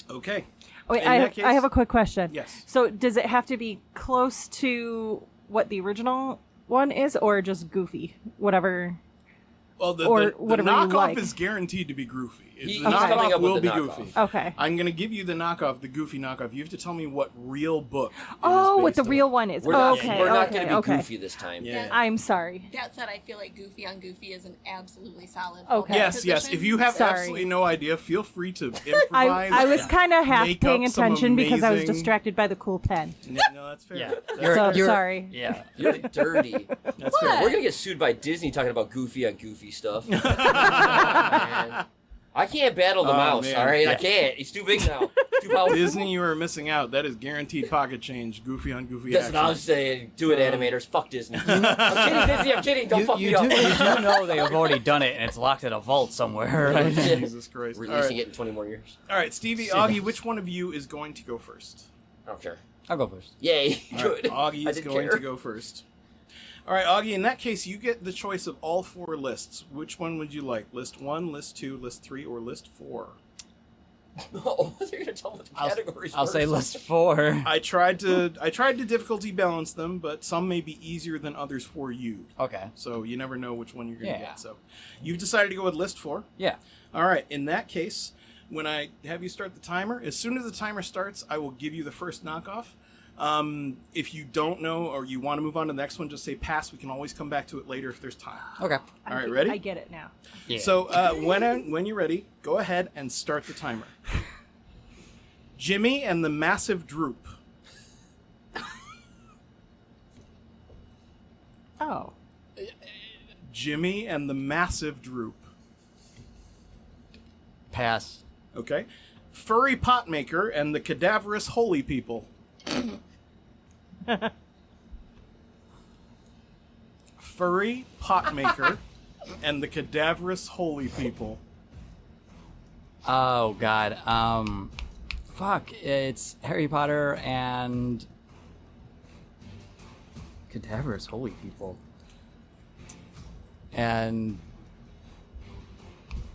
Okay. Wait, I have a quick question. Yes. So does it have to be close to what the original one is, or just goofy? Whatever. Well, the whatever you knockoff like. is guaranteed to be goofy. He's The coming knockoff up with will the be knockoff. goofy. Okay. I'm going to give you the knockoff, the goofy knockoff. You have to tell me what real book. Oh, what the based real one is. We're not, Okay. we're not okay, going to be okay. goofy this time. Yeah. I'm sorry. That said, I feel like Goofy on Goofy is an absolutely solid. Okay. Yes, yes. position. If you have Sorry. absolutely no idea, feel free to improvise. I was kind of half make paying up some attention because I was amazing- distracted by the cool pen. No, that's fair. Yeah. So sorry. Yeah. You're dirty. That's fair. We're going to get sued by Disney talking about Goofy on Goofy stuff. Man. I can't battle the Oh, mouse, man. all right? I Yeah. can't. He's too big now. Too powerful. Disney, you are missing out. That is guaranteed pocket change. Goofy on Goofy That's action. what I'm saying. Do it, animators. Fuck Disney. I'm kidding, Disney. I'm kidding. Don't fuck me up. You do know they have already done it, and it's locked in a vault somewhere, right? Jesus Christ. All Releasing right. it in 20 more years. All right, Stevie, Augie, which one of you is going to go first? I don't care. I'll go first. Yay. All right, Good. Augie I is didn't going care. to go first. All right, Augie, in that case, you get the choice of all 4 lists. Which one would you like? List 1, list 2, list 3, or list 4? Oh, they're going to tell me what the categories I'll were. say list 4. I tried to difficulty balance them, but some may be easier than others for you. Okay. So you never know which one you're going to Yeah. get. So you've decided to go with list 4. Yeah. All right, in that case, when I have you start the timer, as soon as the timer starts, I will give you the first knockoff. If you don't know or you want to move on to the next one, just say pass. We can always come back to it later if there's time. Okay. All right, ready? I get it now. Yeah. So when you're ready, go ahead and start the timer. Jimmy and the Massive Droop. Oh. Jimmy and the Massive Droop. Pass. Okay. Furry Potmaker and the Cadaverous Holy People. Furry Potmaker and the Cadaverous Holy People. Oh God. Fuck. It's Harry Potter and Cadaverous Holy People and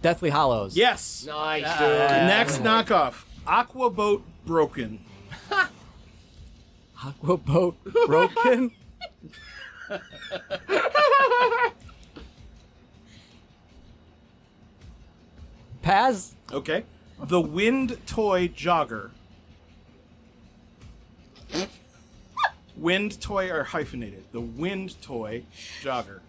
Deathly Hollows. Yes. Nice, dude. Next knockoff. Aqua Boat Broken. Aqua Boat Broken. Pass. Okay. The Wind Toy Jogger. Wind Toy are hyphenated. The Wind Toy Jogger.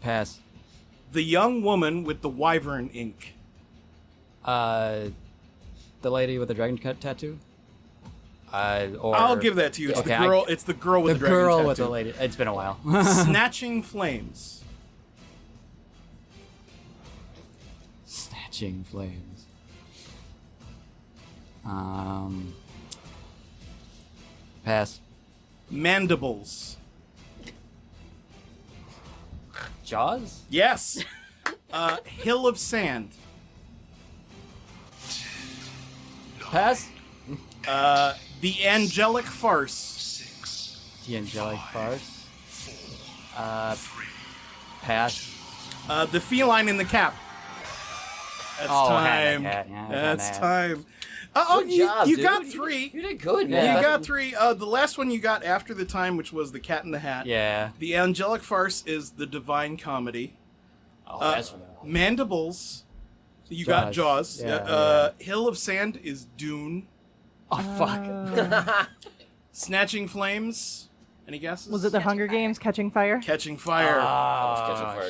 Pass. The Young Woman with the Wyvern Ink. The lady with the dragon tattoo. Or I'll give that to you. It's Okay, the girl. It's the girl with the the dragon girl tattoo. with the lady. It's been a while. Snatching Flames. Snatching Flames. Pass. Mandibles. Jaws. Yes. Hill of Sand. Pass. The Angelic Farce. The Angelic Farce. Pass. The Feline in the Cap. That's Oh, time. yeah, That's that. time. Good job, you dude. got 3. You did good, You man. got 3. The last one you got after the time, which was the Cat in the Hat. Yeah. The Angelic Farce is the Divine Comedy. Oh, that's from Mandibles. You got Jaws. Yeah, Hill of Sand is Dune. Oh fuck. Snatching Flames. Any guesses? Was it the Hunger Games Catching Fire? Catching Fire.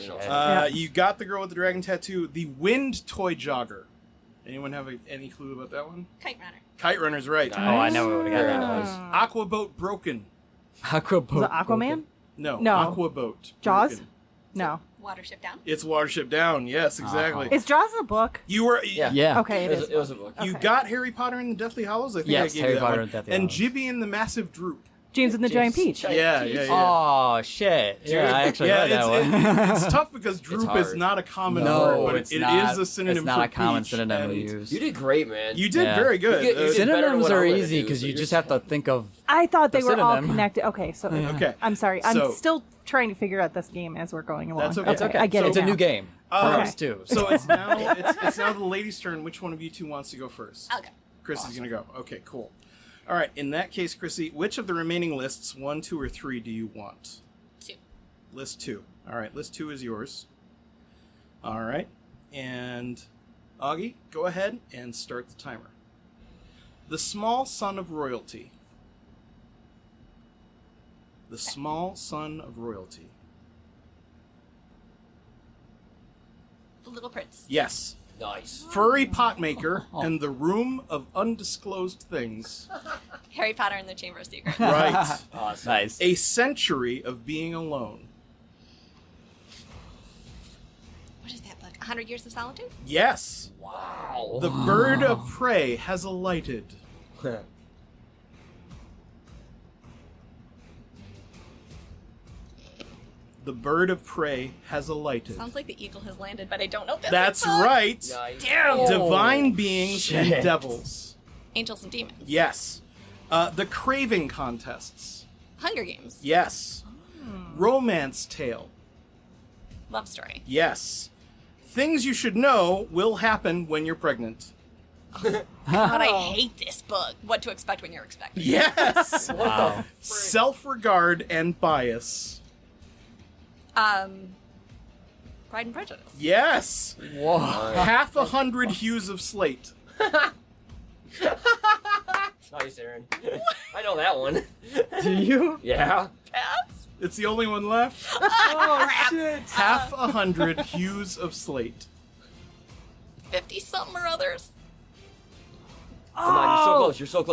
Shit. You got the girl with the dragon tattoo. The Wind Toy Jogger. Anyone have any clue about that one? Kite Runner. Kite Runner's right. Oh, I never would have got that. Aqua Boat Broken. Aqua Boat. Was it Aquaman? No. No. Aqua Boat. Jaws? Broken. No. Watership Down. It's Watership Down. Yes, exactly. Is Jaws a book? You were. Yeah. Okay, it is. It was a book. You Okay. got Harry Potter and the Deathly Hallows. I think Yes, I gave Harry you that Potter one. and Deathly And Hallows. Jibby and the Massive Droop. James and the Giant Peach. Yeah. Oh shit! Yeah, I actually read that one. It's tough because droop is not a common word, but it is a synonym it's not for a common peach, synonym to and use. You did great, man. You did very good. You did better Synonyms than what are I would've easy do, because so you you're just have to think of. I thought they the were all synonym. connected. Okay, so Okay. I'm sorry. So- I'm still trying to figure out this game as we're going along. That's okay. It's okay. I get it's it a now. new game for us too. So it's now the lady's turn. Which one of you two wants to go first? I'll go. Krissy's gonna go. Okay, cool. All right. In that case, Krissy, which of the remaining lists, 1, 2, or 3, do you want? 2. List 2. All right. List 2 is yours. All right. And Augie, go ahead and start the timer. The small son of royalty. The small son of royalty. The Little Prince. Yes. Nice. Furry pot maker and the room of undisclosed things. Harry Potter and the Chamber of Secrets. Right. Awesome. Nice. A century of being alone. What is that book? 100 Years of Solitude? Yes. Wow. The bird of prey has alighted. The bird of prey has alighted. Sounds like the eagle has landed, but I don't know if That's a book. right. Nice. Damn. Divine beings and shit. devils. Angels and Demons. Yes. The craving contests. Hunger Games. Yes. Romance tale. Love Story. Yes. Things you should know will happen when you're pregnant. God, I hate this book. What to expect when you're expecting. Yes. Wow. Self-regard and bias. Pride and Prejudice. Yes. Whoa. 100 hues of slate. Nice, Aaron. I know that one. Do you? Yeah. Pass. It's the only one left. Oh shit. 100 hues of slate. 50-something or others. Come on, you're so close. You're so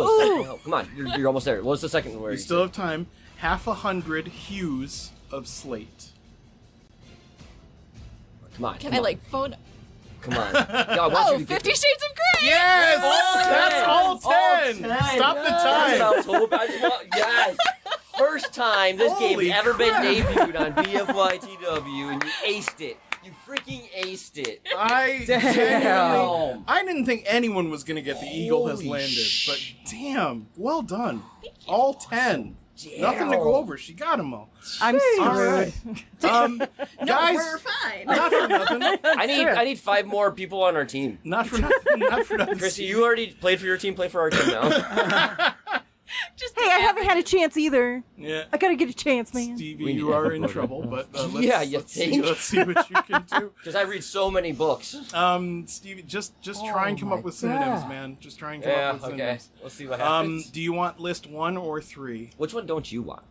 close. Come on, you're almost there. What's the second word? We still have time. 100 hues of slate. Come on. Can come I, on. like, phone... Come on. No, I want you to 50 get Shades of Grey! Yes! That's all 10! 10. Stop the Yes. time! I just want- yes! First time this Holy game's ever crap. been debuted on BFYTW, and you aced it. You freaking aced it. I Damn. I didn't think anyone was going to get the eagle has Holy landed, but damn, well done. Thank you. All 10. Damn. Nothing to go over. She got them all. I'm All screwed. right. Guys, We're fine. not for nothing. I need 5 more people on our team. Not for nothing. Not for nothing. Krissy, you already played for your team. Play for our team now. Just Hey, I haven't had a chance either. Yeah. I gotta get a chance, man. Stevie, We need you to are have a in program. trouble, but let's, Yeah, you let's, see, think? let's see what you can do. Because I read so many books. Stevie, just try and come up with synonyms, man. Just try and come Yeah, up with okay. synonyms. Let's see what happens. Do you want list 1 or 3? Which one don't you want?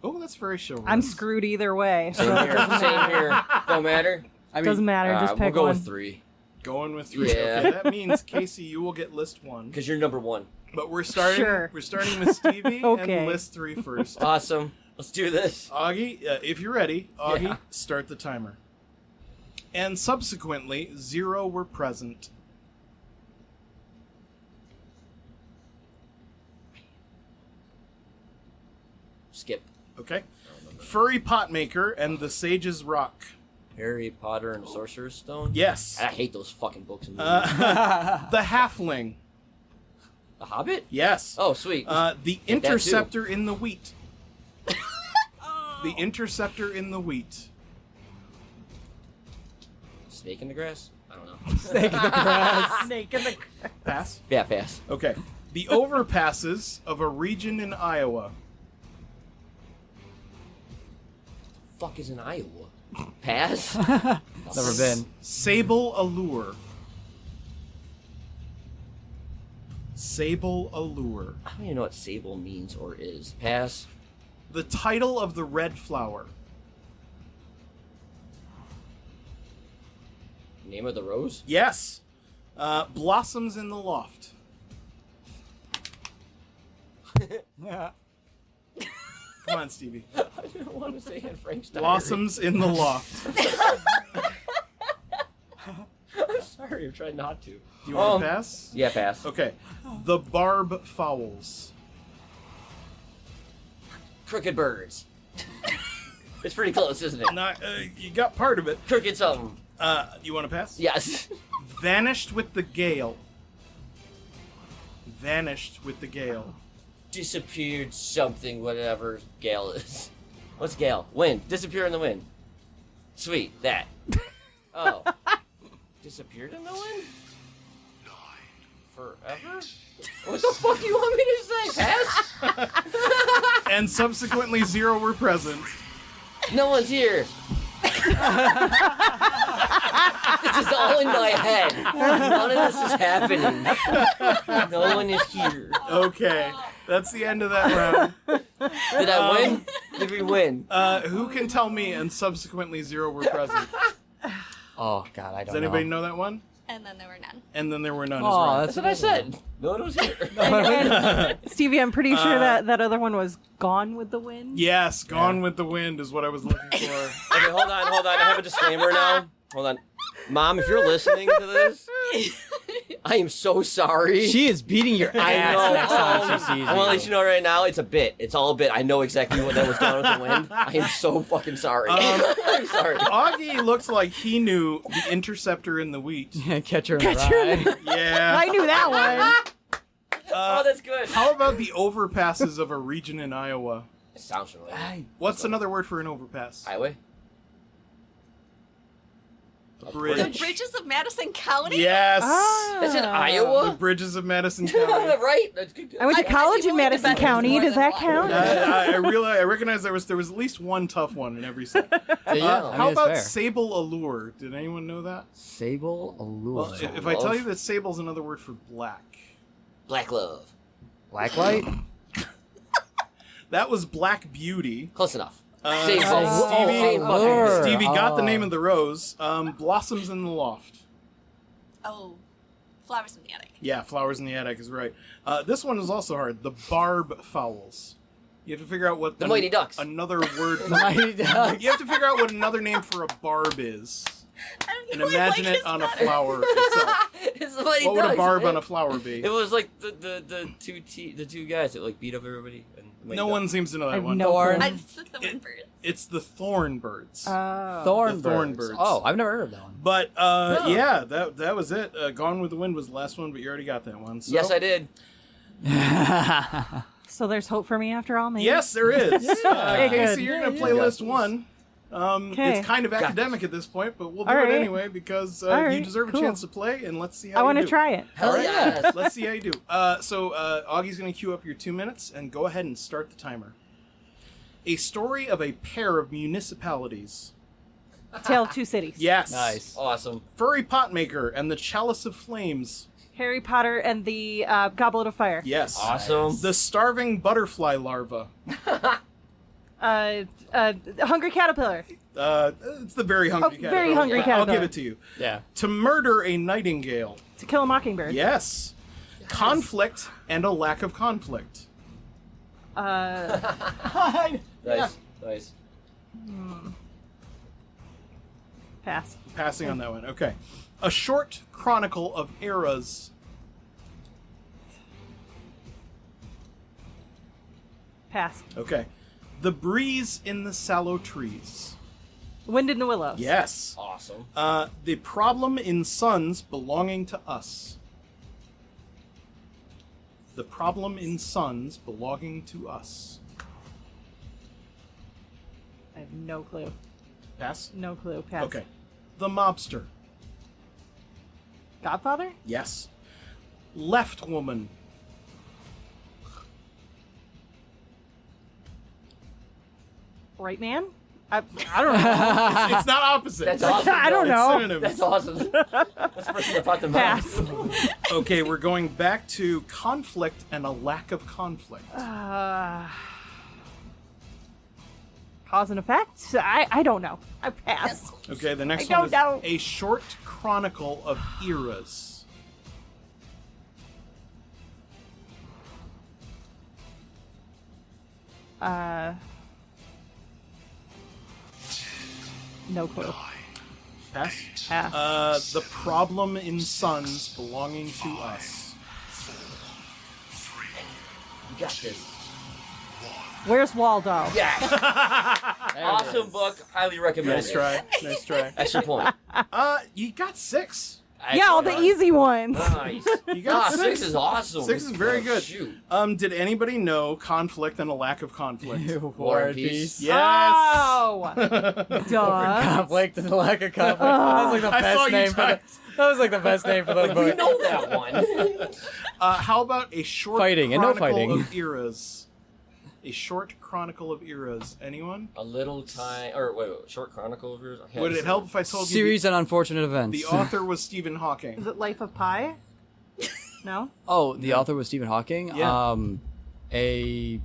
Oh, that's very chivalrous. I'm screwed either way. So Same it here. doesn't Same matter. here. Don't matter. I mean, Doesn't matter. Just we'll pick go one. with 3. Going with 3. Yeah. Okay, that means Kacey, you will get list 1. Because you're number 1. But we're starting. Sure. We're starting with Stevie Okay. and list 3 first. Awesome. Let's do this. Augie, if you're ready, Augie, Yeah. start the timer. And subsequently, 0 were present. Skip. Okay. Furry pot maker and the Sage's Rock. Harry Potter and the Sorcerer's Stone? Yes. I hate those fucking books and movies. The Halfling. The Hobbit? Yes. Oh, sweet. The Get that too. Interceptor in the Wheat. The Interceptor in the Wheat. Snake in the Grass? I don't know. Snake in the grass. Snake in the. Pass. Yeah, pass. Okay. The Overpasses of a region in Iowa. Fuck is in Iowa? Pass? Never been. Sable Allure. Sable Allure. I don't even know what sable means or is. Pass? The title of the red flower. Name of the rose? Yes. Blossoms in the Loft. Come on, Stevie. I don't want to say Anne Frank's Diary. Blossoms in the Loft. I'm sorry, I'm trying not to. Do you want to pass? Yeah, pass. Okay. The Barb Fowls. Crooked birds. It's pretty close, isn't it? Not, you got part of it. Crooked something. You want to pass? Yes. Vanished with the gale. Vanished with the gale. Disappeared something, whatever gale is. What's gale? Wind. Disappear in the wind. Sweet, that. Oh. Disappeared in the wind? Forever? What the fuck do you want me to say? Pass? And subsequently 0 were present. No one's here. This is all in my head. None of this is happening. No one is here. Okay, that's the end of that round. Did I win? Did we win? Who can tell me and subsequently 0 were present? Oh, God, I don't know. Does anybody know that one? And then there were none. And then there were none. Oh, That's what I said. No one was here. And Stevie, I'm pretty sure that other one was Gone with the Wind. Yes, Gone with the Wind is what I was looking for. Okay, hold on. I have a disclaimer now. Hold on. Mom, if you're listening to this, I am so sorry. She is beating your I ass know. next time she sees I you. want to let you know right now, it's a bit. It's all a bit. I know exactly what that was Gone with the Wind. I am so fucking sorry. I'm sorry. Augie looked like he knew the interceptor in the wheat. Catch her in the rye. Yeah. I knew that one. Oh, that's good. How about the overpasses of a region in Iowa? It sounds familiar. What's another word for an overpass? Highway? A bridge. The bridges of Madison County? Yes. That's in The Iowa? bridges of Madison County. Right? That's good. I went to college in Madison County. Does that count? I recognize there was at least one tough one in every set. How about sable allure? Did anyone know that? Sable allure. Well, if I tell you that sable's another word for black. Black love. Blacklight? That was Black Beauty. Close enough. Stevie got the name of the rose. Blossoms in the loft. Oh, Flowers in the Attic. Yeah, Flowers in the Attic is right. This one is also hard. The barb fowls. You have to figure out what the Mighty Ducks. Another word. For, Mighty Ducks. You have to figure out what another name for a barb is. And imagine it on a flower itself. It's the Mighty What would a Ducks, barb man. on a flower be? It was like the two guys that like beat up everybody. And No one seems to know that one. It's the Thornbirds. It's the Thornbirds. Thornbirds. Oh, I've never heard of that one. But yeah, that was it. Gone with the Wind was the last one, but you already got that one. So. Yes, I did. So there's hope for me after all, maybe? Yes, there is. Okay, Kacey, good. you're going to play list one. It's kind of academic at this point, but we'll do it anyway because you deserve a chance to play, and let's see how you do. I want to try it. Hell yes. Let's see how you do. So Augie's going to queue up your 2 minutes, and go ahead and start the timer. A story of a pair of municipalities. Tale of Two Cities. Yes. Nice. Awesome. Furry Potmaker and the Chalice of Flames. Harry Potter and the Goblet of Fire. Yes. Awesome. The Starving Butterfly Larva. Hungry Caterpillar. It's the Very Hungry Caterpillar. Very Hungry Caterpillar. I'll give it to you. Yeah. To Murder a Nightingale. To Kill a Mockingbird. Yes. Conflict and a Lack of Conflict. Nice. Nice. Pass. Passing on that one. Okay. A Short Chronicle of Eras. Pass. Okay. The Breeze in the Sallow Trees. Wind in the Willows. Yes. Awesome. The Problem in Sons Belonging to Us. The Problem in Sons Belonging to Us. I have no clue. Pass? No clue. Pass. Okay. The Mobster. Godfather? Yes. Left Woman. Right Man? I don't know. It's not opposite. That's awesome. I don't It's know. synonyms. That's awesome. That's the first thing I thought to mind. Pass. Okay, we're going back to conflict and a lack of conflict. Cause and effect? I don't know. I pass. Okay, the next I one is don't know. A Short Chronicle of Eras. No clue. Pass? Pass. The Problem in Sons Belonging to Us. You got this. Where's Waldo? Yes. Awesome book. Highly recommend. Nice try. Nice try. Extra point. You got 6. Yeah, all the easy ones. Nice. You got 6 is awesome. 6 is very good. Shoot. Did anybody know conflict and a lack of conflict? War and Peace. Yes. Oh, duh. Conflict and lack of conflict. That was like the I saw best you name for type. that was like the best name for the We book. know that one. How about a short Fighting and no chronicle fighting. of eras? A short chronicle of eras. Anyone? A little time, or wait, short chronicle of yours. Would it help if I told Series you and unfortunate the events. author was Stephen Hawking? Is it Life of Pi? No? Oh, the author was Stephen Hawking. Yeah. A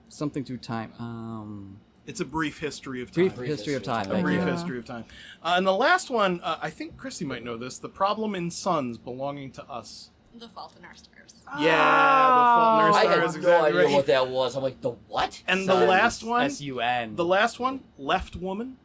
something through time. It's a brief history of time. Brief history of time. A Thank brief you. history of time. And the last one, I think Krissy might know this. The Problem in Suns Belonging to Us. The Fault in Our Stars. Yeah, The Fault in Our I Stars. had Exactly no idea right. what that was. I'm like, the what? And the last one, S-U-N. the last one, Left Woman.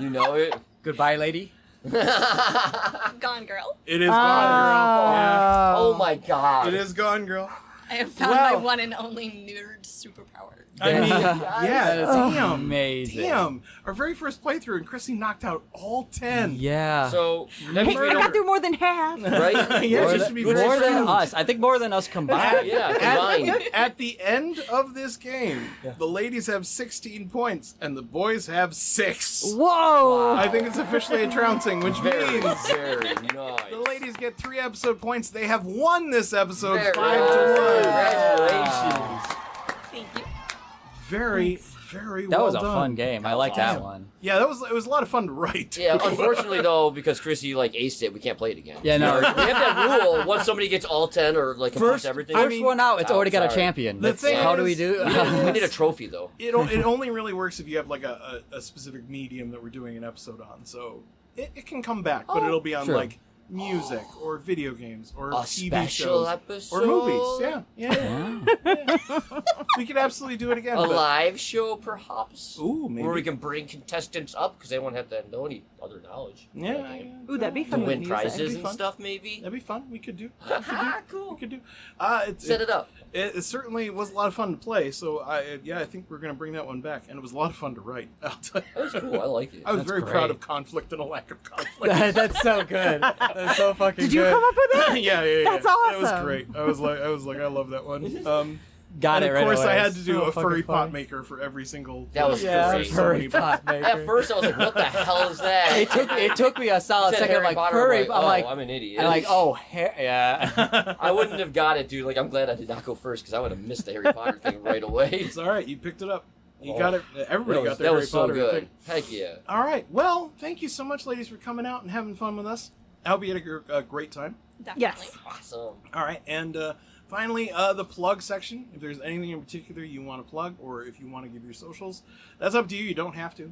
You know it. Goodbye, lady. Gone Girl. It is Gone Girl. Yeah. Oh my god. It is Gone Girl. I have found Wow. my one and only nerd superpower. I mean, That yeah, is damn. amazing. Damn. Our very first playthrough, and Krissy knocked out all 10. Yeah. So, Hey, I got through more than half. right? Yeah, more just than, to be more very than true. us. I think more than us combined. Yeah, combined. At the end of this game, the ladies have 16 points, and the boys have 6. Whoa! I think it's officially a trouncing, which Very, means very nice. the ladies get 3 episode points. They have won this episode Very 5-1. Congratulations. Thank you. Very, very That well was a done. fun game. I like that one. Yeah, it was a lot of fun to write. Yeah, unfortunately though, because Krissy aced it, we can't play it again. Yeah, no. We have that rule. Once somebody gets all 10 or completes everything. First one out, it's already got a sorry. champion. The thing How do we is- do? We need a trophy though. It only really works if you have like a specific medium that we're doing an episode on. So it can come back, but it'll be on sure. like music or video games or A TV special shows episode or movies. Yeah. We could absolutely do it again. A but- live show, perhaps. Ooh, maybe. Where we can bring contestants up because they won't have to know any other knowledge. Yeah. Ooh, that'd be To fun. with win music. prizes and fun. stuff, maybe. That'd be fun. We could do. Cool. We could do. Set it up. It certainly was a lot of fun to play. So I think we're gonna bring that one back, and it was a lot of fun to write. I'll tell you. That was cool. I like it. I was That's very great. proud of conflict and a lack of conflict. That's so good. That's so fucking Did you good. come up with that? yeah. That's It was awesome. great. I was like, I love that one. Got and it of right course, away. I had to do So a furry fucking pot funny. maker for every single. That was Yeah, great. furry pot maker. At first, I was like, "What the hell is that?" It took me a solid Said second. I'm Harry like Potter, furry. I'm like, I'm an idiot. and like, oh, yeah. I wouldn't have got it, dude. Like, I'm glad I did not go first because I would have missed the Harry Potter thing right away. It's all right. You picked it up. You got it. Everybody got their that Harry was so Potter good. thing. Heck yeah. All right. Well, thank you so much, ladies, for coming out and having fun with us. I hope you had a great time. Definitely. Yes. Awesome. All right, and finally, the plug section. If there's anything in particular you want to plug, or if you want to give your socials, that's up to you. You don't have to.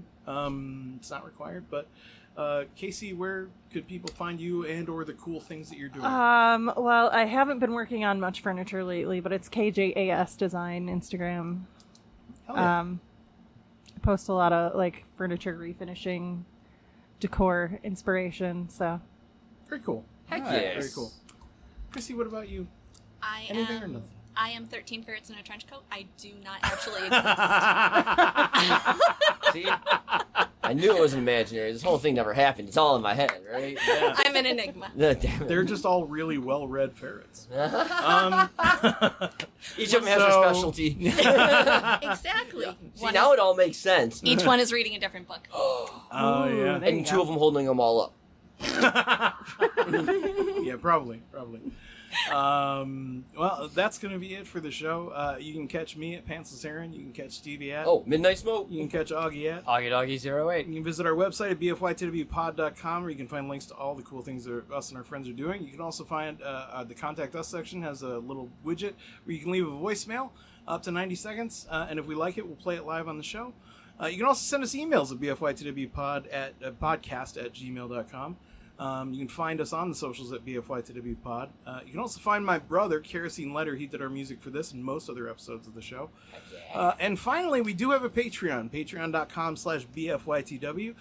It's not required. But Kacey, where could people find you and/or the cool things that you're doing? Well, I haven't been working on much furniture lately, but it's KJAS Design Instagram. Hell yeah. I post a lot of furniture refinishing, decor inspiration. So Very cool. Heck All right, yes. Very cool. Krissy, what about you? I or nothing? I am 13 ferrets in a trench coat. I do not actually exist. See? I knew it was imaginary. This whole thing never happened. It's all in my head, right? Yeah. I'm an enigma. Damn it. They're just all really well-read ferrets. Each of them has their So- specialty. Exactly. See, One now is- it all makes sense. each one is reading a different book. Oh yeah. there you And go. two of them holding them all up. Yeah, probably. Well, that's going to be it for the show. You can catch me at Pantsless Aaron. You can catch Stevie at. Oh, Midnight Smoke. You can catch Augie at. Augie Doggy 08. You can visit our website at bfytwpod.com, where you can find links to all the cool things that us and our friends are doing. You can also find the Contact Us section has a little widget where you can leave a voicemail up to 90 seconds, and if we like it, we'll play it live on the show. You can also send us emails at bfytwpod at podcast@gmail.com. You can find us on the socials at bfytwpod. You can also find my brother, Kerosene Letter. He did our music for this and most other episodes of the show. And finally, we do have a Patreon, patreon.com/bfytw.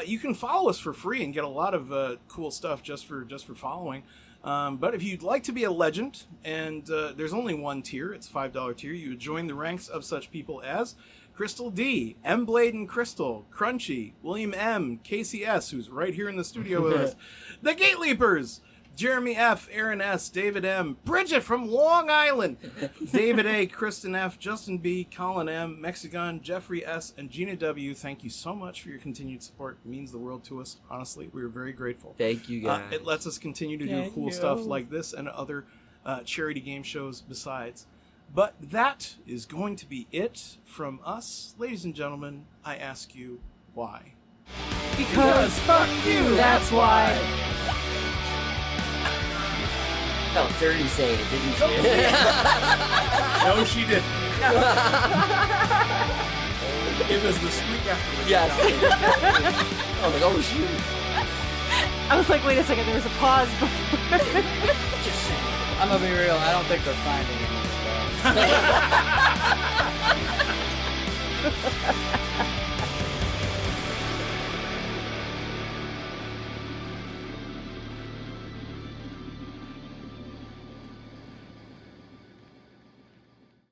You can follow us for free and get a lot of cool stuff just for following. But if you'd like to be a legend, and there's only one tier, it's $5 tier, you would join the ranks of such people as Crystal D, M. Blade and Crystal, Crunchy, William M, Kacey S, who's right here in the studio with us, The Gate Leapers, Jeremy F, Aaron S, David M, Bridget from Long Island, David A, Kristen F, Justin B, Colin M, Mexican, Jeffrey S, and Gina W. Thank you so much for your continued support. It means the world to us. Honestly, we're very grateful. Thank you, guys. It lets us continue to do cool stuff like this and other charity game shows besides. But that is going to be it from us. Ladies and gentlemen, I ask you, why? Because fuck you, that's why. Felt dirty saying it, didn't she? No, she didn't. It was the squeak afterwards. Yes. I was like, oh shoot. I was like, wait a second, there was a pause before. Just saying. I'm gonna be real. I don't think they're finding it.